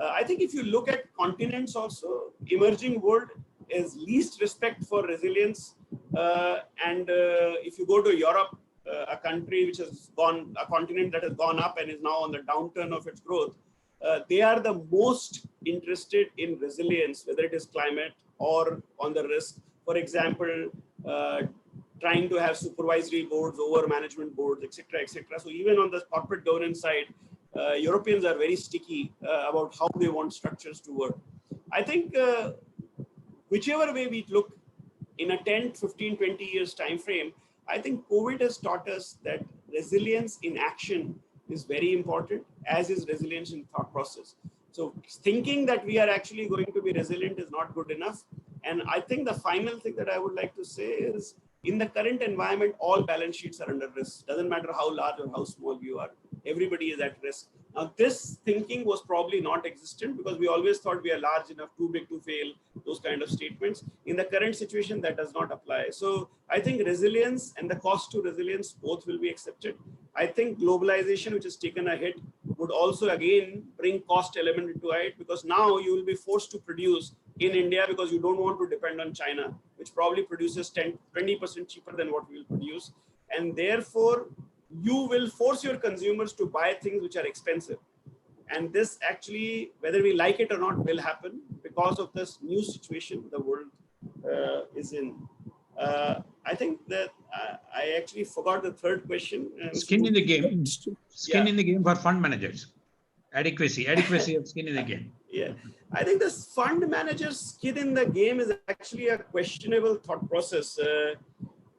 I think if you look at continents also, emerging world is least respect for resilience. If you go to Europe, a country which has gone, a continent that has gone up and is now on the downturn of its growth, they are the most interested in resilience, whether it is climate or on the risk. For example, trying to have supervisory boards over management boards, etc., etc. So even on the corporate governance side, Europeans are very sticky about how they want structures to work. I think whichever way we look, in a 10, 15, 20 years time frame, I think COVID has taught us that resilience in action is very important, as is resilience in thought process. So thinking that we are actually going to be resilient is not good enough. And I think the final thing that I would like to say is, in the current environment, all balance sheets are under risk. Doesn't matter how large or how small you are, everybody is at risk. Now, this thinking was probably not existent because we always thought we are large enough, too big to fail, those kind of statements. In the current situation, that does not apply. So I think resilience and the cost to resilience, both will be accepted. I think globalization, which has taken a hit, would also again bring cost element into it, because now you will be forced to produce in India because you don't want to depend on China, which probably produces 20% cheaper than what we will produce. And therefore, you will force your consumers to buy things which are expensive. And this actually, whether we like it or not, will happen because of this new situation the world is in. I think that I actually forgot the third question. Skin in the game. Skin in the game for fund managers. Adequacy of skin in the game. Yeah, I think the fund manager's skin in the game is actually a questionable thought process.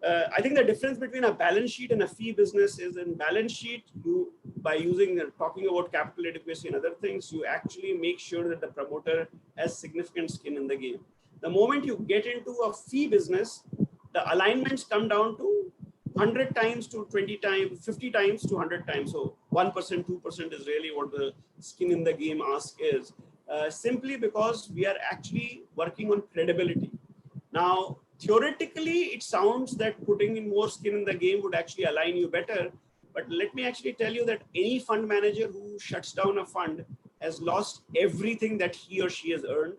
I think the difference between a balance sheet and a fee business is, in balance sheet, you, by talking about capital adequacy and other things, you actually make sure that the promoter has significant skin in the game. The moment you get into a fee business, the alignments come down to 100 times to 20 times, 50 times to 100 times. So 1%, 2% is really what the skin in the game ask is. Simply because we are actually working on credibility. Now, theoretically, it sounds that putting in more skin in the game would actually align you better. But let me actually tell you that any fund manager who shuts down a fund has lost everything that he or she has earned.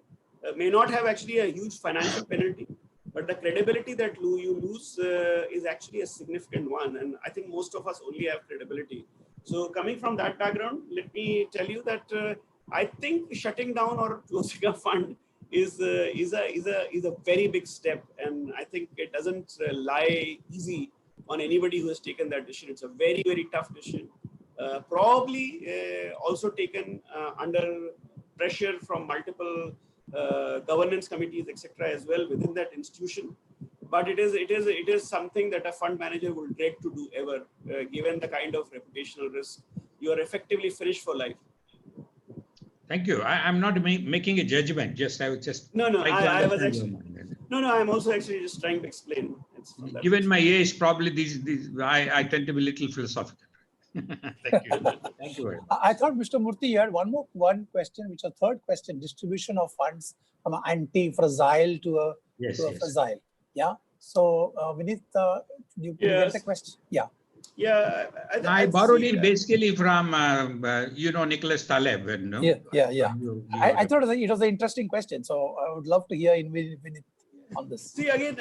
May not have actually a huge financial penalty, but the credibility that you lose is actually a significant one. And I think most of us only have credibility. So coming from that background, let me tell you that I think shutting down or closing a fund is a very big step, and I think it doesn't lie easy on anybody who has taken that decision. It's a very, very tough decision, probably also taken under pressure from multiple governance committees, etc., as well within that institution. But it is something that a fund manager will dread to do ever, given the kind of reputational risk. You are effectively finished for life. Thank you. I'm not making a judgment. I was just no. I was actually no. I'm also actually just trying to explain. Given my age, probably I tend to be a little philosophical. Thank you. Thank you very much. I thought, Mr. Murthy, you had one question, which is a third question: distribution of funds from an anti-fragile to a fragile. Yeah. So, Vineet, you get the question? Yeah. Yeah, I borrowed it basically from Nicholas Taleb. No? Yeah. I thought it was an interesting question, so I would love to hear Vineet on this. See, again,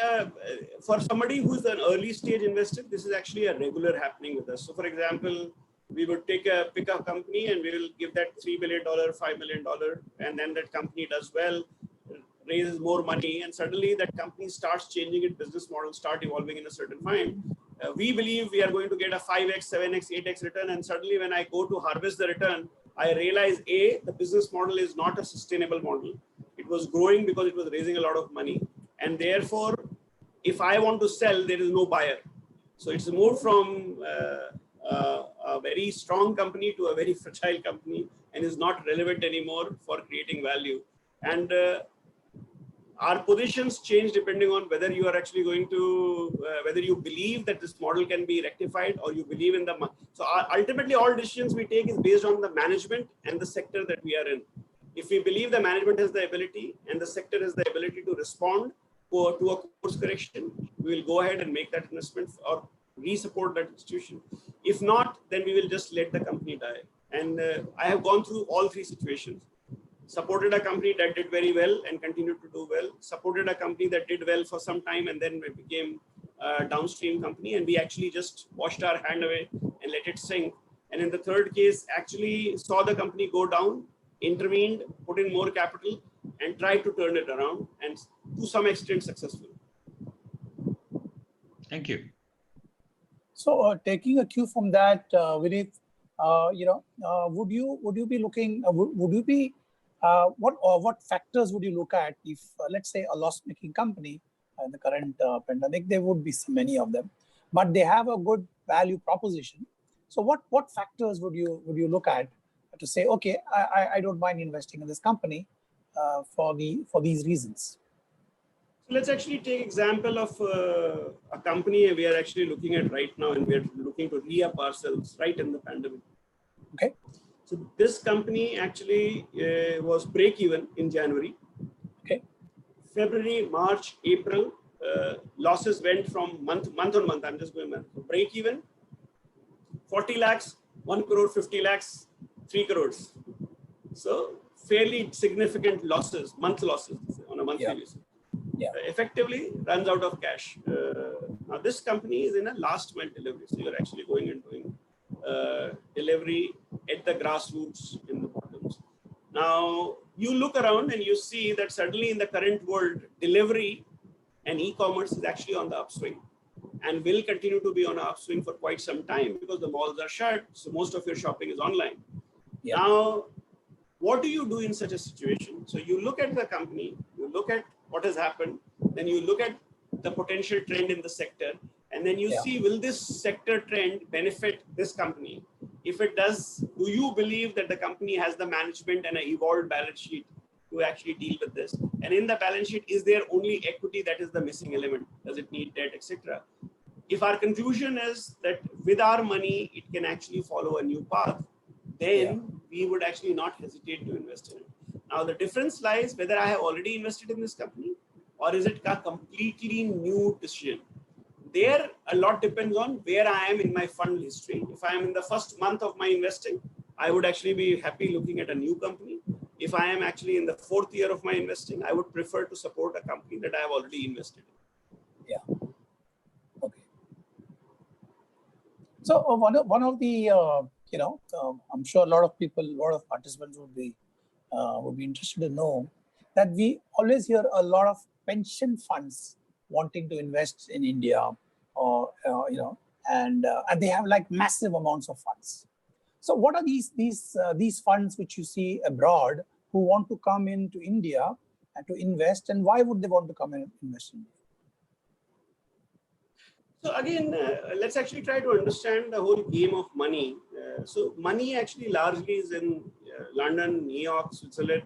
for somebody who's an early stage investor, this is actually a regular happening with us. So, for example, we would pick a company and we will give that $3 billion, $5 million, and then that company does well, raises more money, and suddenly that company starts changing its business model, start evolving in a certain time. We believe we are going to get a 5x, 7x, 8x return, and suddenly when I go to harvest the return, I realize the business model is not a sustainable model. It was growing because it was raising a lot of money, and therefore, if I want to sell, there is no buyer. So it's moved from a very strong company to a very fragile company, and is not relevant anymore for creating value. And our positions change depending on whether you are actually going to, whether you believe that this model can be rectified, or you believe in the. So ultimately, all decisions we take is based on the management and the sector that we are in. If we believe the management has the ability and the sector has the ability to respond to a course correction, we will go ahead and make that investment or re-support that institution. If not, then we will just let the company die. And I have gone through all three situations. Supported a company that did very well and continued to do well. Supported a company that did well for some time and then it became a downstream company, and we actually just washed our hand away and let it sink. And in the third case, actually saw the company go down, intervened, put in more capital, and tried to turn it around, and to some extent successful. Thank you. So taking a cue from that, Vineet, would you be looking? Would you be what factors would you look at if, let's say, a loss-making company in the current pandemic? There would be so many of them, but they have a good value proposition. So what factors would you look at to say, okay, I don't mind investing in this company for these reasons? So let's actually take example of a company we are actually looking at right now, and we are looking to re-up ourselves right in the pandemic. Okay. So this company actually was break-even in January. Okay. February, March, April, losses went from month on month. I'm just going break-even, 40 lakhs, 1 crore, 50 lakhs, 3 crores. So fairly significant losses, month losses on a monthly basis. Yeah. Effectively runs out of cash. Now this company is in a last mile delivery. So you're actually going and doing delivery at the grassroots in the bottoms. Now you look around and you see that suddenly in the current world, delivery and e-commerce is actually on the upswing, and will continue to be on an upswing for quite some time because the malls are shut. So most of your shopping is online. Yeah. Now, what do you do in such a situation? So you look at the company, you look at what has happened, then you look at the potential trend in the sector, and then you see, will this sector trend benefit this company? If it does, do you believe that the company has the management and an evolved balance sheet to actually deal with this? And in the balance sheet, is there only equity that is the missing element? Does it need debt, etc.? If our conclusion is that with our money, it can actually follow a new path, then we would actually not hesitate to invest in it. Now, the difference lies whether I have already invested in this company or is it a completely new decision. There, a lot depends on where I am in my fund history. If I am in the first month of my investing, I would actually be happy looking at a new company. If I am actually in the fourth year of my investing, I would prefer to support a company that I have already invested in. Yeah. Okay. So one of the I'm sure a lot of participants would be interested to know that we always hear a lot of pension funds wanting to invest in India, or and they have like massive amounts of funds. So what are these funds which you see abroad who want to come into India and to invest, and why would they want to come and invest in India? So again, let's actually try to understand the whole game of money. So money actually largely is in London, New York, Switzerland,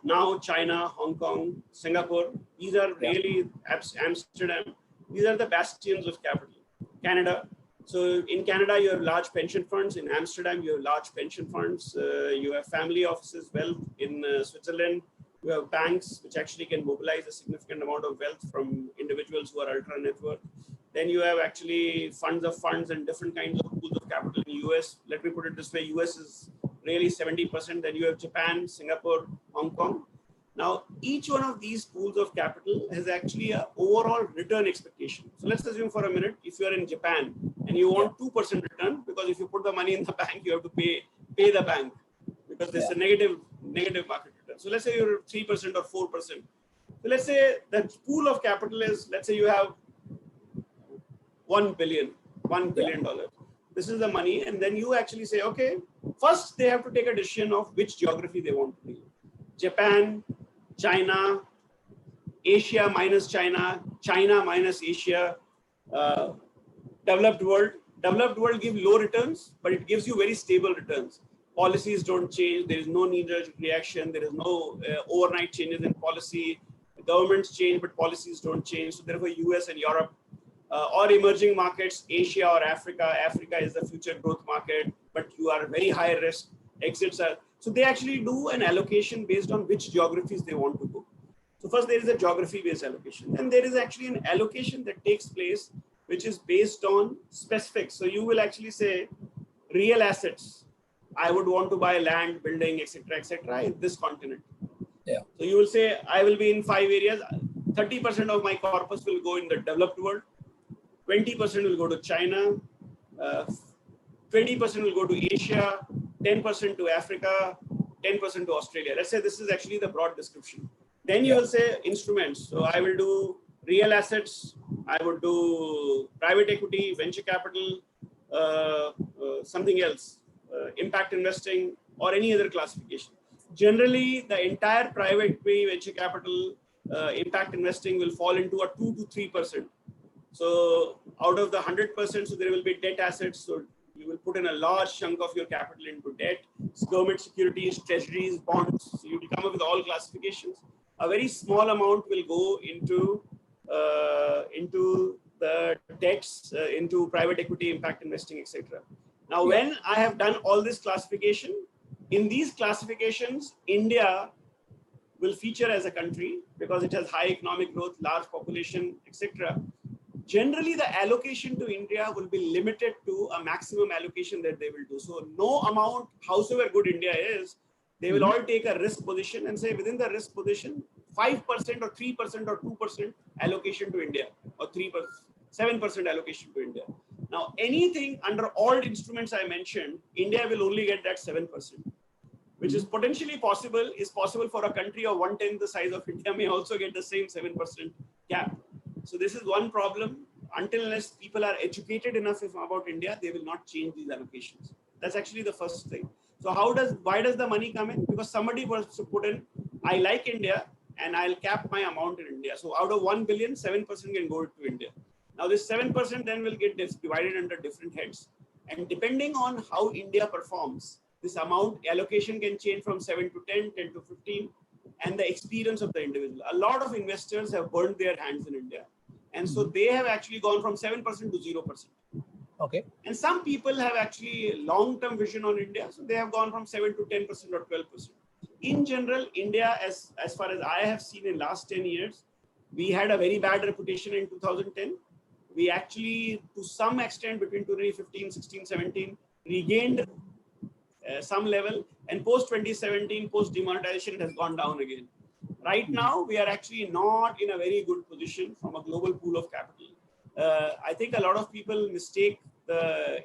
now China, Hong Kong, Singapore. These are really Amsterdam. These are the bastions of capital. Canada. So in Canada, you have large pension funds. In Amsterdam, you have large pension funds. You have family offices, wealth. In Switzerland, you have banks which actually can mobilize a significant amount of wealth from individuals who are ultra net worth. Then you have actually funds of funds and different kinds of pools of capital in the US. Let me put it this way, US is really 70%. Then you have Japan, Singapore, Hong Kong. Now, each one of these pools of capital has actually an overall return expectation. So let's assume for a minute, if you're in Japan and you want 2% return, because if you put the money in the bank, you have to pay the bank because there's a negative market return. So let's say you're 3% or 4%. So let's say that pool of capital is, let's say you have $1 billion. This is the money. And then you actually say, okay, first they have to take a decision of which geography they want to be. Japan, China, Asia minus China, China minus Asia, developed world. Developed world give low returns, but it gives you very stable returns. Policies don't change. There is no knee-jerk reaction. There is no overnight changes in policy. Governments change, but policies don't change. So therefore, US and Europe or emerging markets, Asia or Africa. Africa is the future growth market, but you are very high risk. Exits are. So they actually do an allocation based on which geographies they want to go. So first there is a geography-based allocation. Then there is actually an allocation that takes place which is based on specifics. So you will actually say real assets. I would want to buy land, building, etc., in this continent. Yeah. So you will say, I will be in 5 areas. 30% of my corpus will go in the developed world. 20% will go to China. 20% will go to Asia. 10% to Africa. 10% to Australia. Let's say this is actually the broad description. Then you will say instruments. So I will do real assets. I would do private equity, venture capital, something else, impact investing, or any other classification. Generally, the entire private equity, venture capital, impact investing will fall into a 2 to 3%. So out of the 100%, so there will be debt assets. So you will put in a large chunk of your capital into debt, government securities, treasuries, bonds. So you will come up with all classifications. A very small amount will go into the debts, into private equity, impact investing, etc. Now, when I have done all this classification, in these classifications, India will feature as a country because it has high economic growth, large population, etc. Generally, the allocation to India will be limited to a maximum allocation that they will do. So no amount, howsoever good India is, they will all take a risk position and say within the risk position, 5% or 3% or 2% allocation to India, or 3%, 7% allocation to India. Now, anything under all instruments I mentioned, India will only get that 7%, which is potentially possible, for a country of 1/10 the size of India may also get the same 7% cap. So this is one problem. Unless people are educated enough about India, they will not change these allocations. That's actually the first thing. So why does the money come in? Because somebody was to put in, I like India and I'll cap my amount in India. So out of 1 billion, 7% can go to India. Now this 7% then will get divided under different heads. And depending on how India performs, this amount allocation can change from 7 to 10, 10 to 15, and the experience of the individual. A lot of investors have burned their hands in India. And so they have actually gone from 7% to 0%. Okay. And some people have actually long-term vision on India. So they have gone from 7 to 10% or 12%. In general, India, as far as I have seen in last 10 years, we had a very bad reputation in 2010. We actually, to some extent, between 2015, 16, 17, regained some level. And post 2017, post demonetization, it has gone down again. Right now, we are actually not in a very good position from a global pool of capital. I think a lot of people mistake the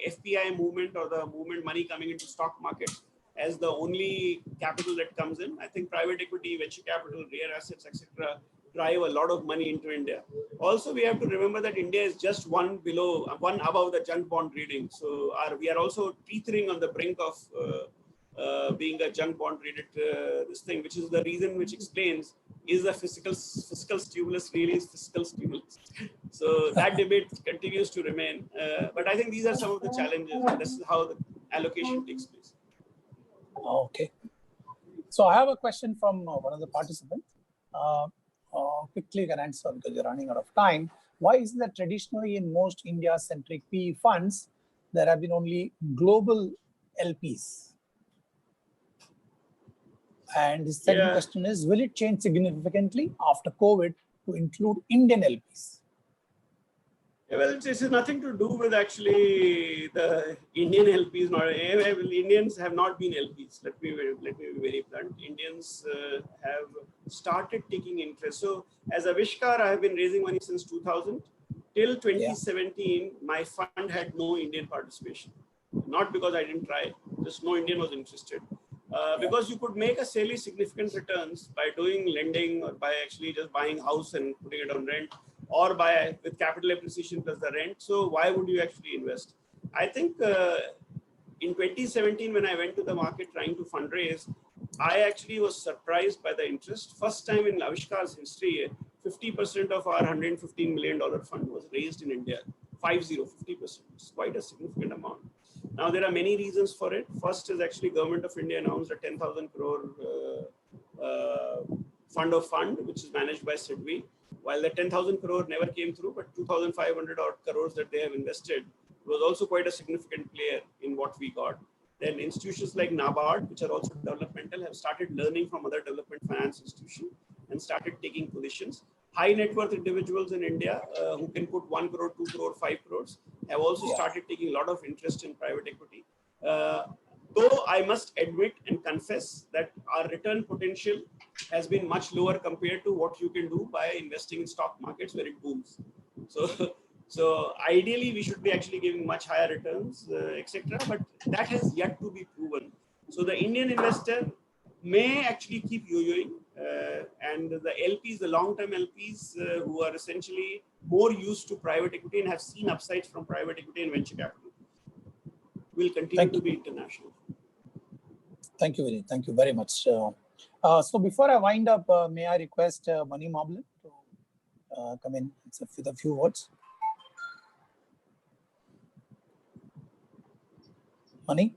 FPI movement or the movement money coming into stock market as the only capital that comes in. I think private equity, venture capital, rare assets, etc., drive a lot of money into India. Also, we have to remember that India is just one above the junk bond rating. So we are also teetering on the brink of being a junk bond rated this thing, which is the reason which explains, is the fiscal stimulus really fiscal stimulus? So that debate continues to remain. But I think these are some of the challenges, and this is how the allocation takes place. Okay. So I have a question from one of the participants. Quickly you can answer because you're running out of time. Why is it that traditionally in most India-centric PE funds, there have been only global LPs? And the second question is, will it change significantly after COVID to include Indian LPs? Well, this has nothing to do with actually the Indian LPs. Indians have not been LPs. Let me be very blunt. Indians have started taking interest. So as Avishkar, I have been raising money since 2000. Till 2017, my fund had no Indian participation. Not because I didn't try, just no Indian was interested. Because you could make a fairly significant returns by doing lending or by actually just buying house and putting it on rent, or by with capital appreciation plus the rent. So why would you actually invest? I think in 2017, when I went to the market trying to fundraise, I actually was surprised by the interest. First time in Avishkar's history, 50% of our $115 million fund was raised in India. 50%. It's quite a significant amount. Now, there are many reasons for it. First is actually Government of India announced a 10,000 crore fund of fund, which is managed by SIDBI. While the 10,000 crore never came through, but 2,500 odd crores that they have invested was also quite a significant player in what we got. Then institutions like NABARD, which are also developmental, have started learning from other development finance institutions and started taking positions. high net worth individuals in India who can put 1 crore, 2 crore, 5 crores have also started taking a lot of interest in private equity. Though I must admit and confess that our return potential has been much lower compared to what you can do by investing in stock markets where it booms. So ideally, we should be actually giving much higher returns, etc. But that has yet to be proven. So the Indian investor may actually keep yo-yoing, and the LPs, the long-term LPs, who are essentially more used to private equity and have seen upsides from private equity and venture capital, will continue to be international. Thank you, Vineet. Thank you very much. So before I wind up, may I request Mani Moblet to come in with a few words? Mani?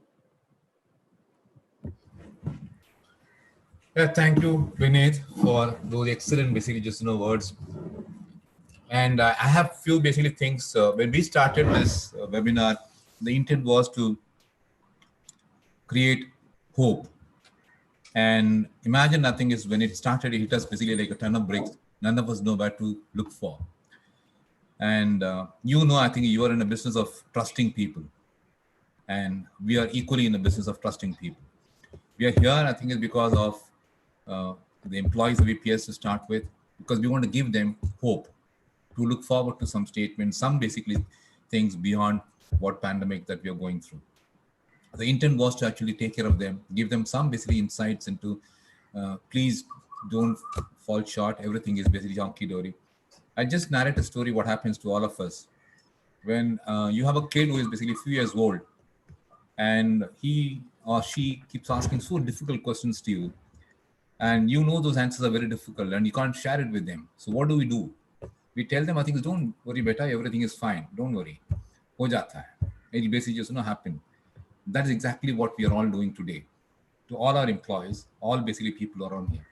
Yeah, thank you, Vineet, for those excellent, basically, just words. And I have few basically things. When we started this webinar, the intent was to create hope. And imagine nothing is when it started, it hit us basically like a ton of bricks. None of us know where to look for. And I think you are in a business of trusting people. And we are equally in the business of trusting people. We are here, I think, is because of the employees of VPS to start with, because we want to give them hope to look forward to some statements, some basically things beyond what pandemic that we are going through. The intent was to actually take care of them, give them some basically insights into, please don't fall short. Everything is basically hunky-dory. I just narrate a story, what happens to all of us. When you have a kid who is basically a few years old, and he or she keeps asking so difficult questions to you, and those answers are very difficult and you can't share it with them. So what do? We tell them, I think, don't worry, beta, everything is fine. Don't worry. Ho jata hai. It'll basically just happen. That is exactly what we are all doing today. To all our employees, all basically people around here.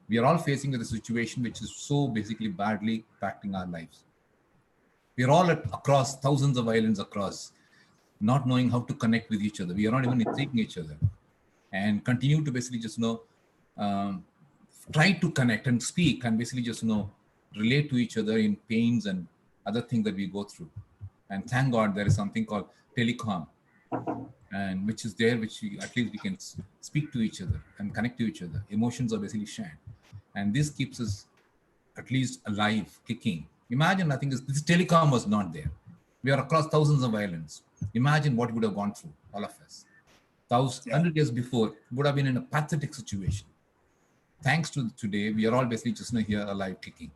We are all facing with a situation which is so basically badly impacting our lives. We are all across thousands of islands across, not knowing how to connect with each other. We are not even seeing each other, and continue to basically just try to connect and speak and basically just relate to each other in pains and other things that we go through. And thank God there is something called telecom, and which is there, which at least we can speak to each other and connect to each other. Emotions are basically shared, and this keeps us at least alive, kicking. Imagine, I think this telecom was not there. We are across thousands of islands. Imagine what would have gone through, all of us. 100 years before, would have been in a pathetic situation. Thanks to today, we are all basically just here alive, kicking.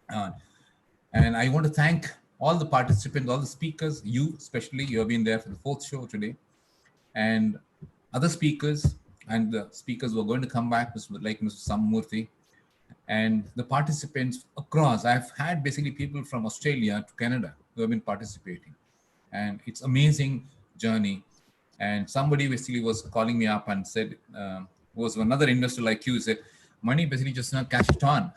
And I want to thank all the participants, all the speakers, you especially, you have been there for the 4th show today, and other speakers, and the speakers who are going to come back, like Mr. Samurthy, and the participants across. I've had basically people from Australia to Canada who have been participating, and it's amazing journey. And somebody basically was calling me up and said, was another investor like you, said, money basically just not cash it on.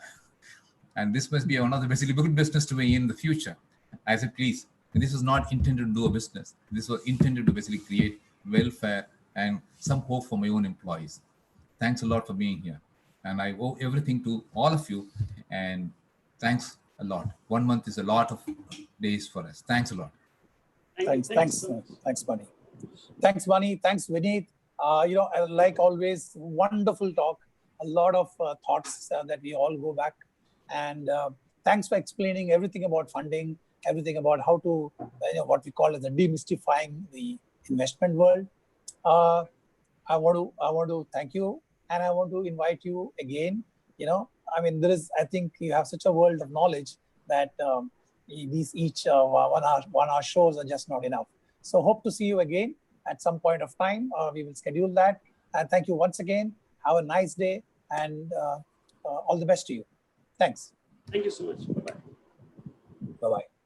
And this must be another basically good business to be in the future. I said, please, this was not intended to do a business. This was intended to basically create welfare and some hope for my own employees. Thanks a lot for being here. And I owe everything to all of you. And thanks a lot. 1 month is a lot of days for us. Thanks a lot. Thanks, Mani. Thanks, Mani. Thanks, Vineet. Like always, wonderful talk. A lot of thoughts that we all go back. And thanks for explaining everything about funding, everything about how to, what we call as the demystifying the investment world. I want to thank you, and I want to invite you again. I think you have such a world of knowledge that these each 1 hour shows are just not enough. So hope to see you again at some point of time. We will schedule that. And thank you once again. Have a nice day, and all the best to you. Thanks. Thank you so much. Bye-bye. Bye-bye.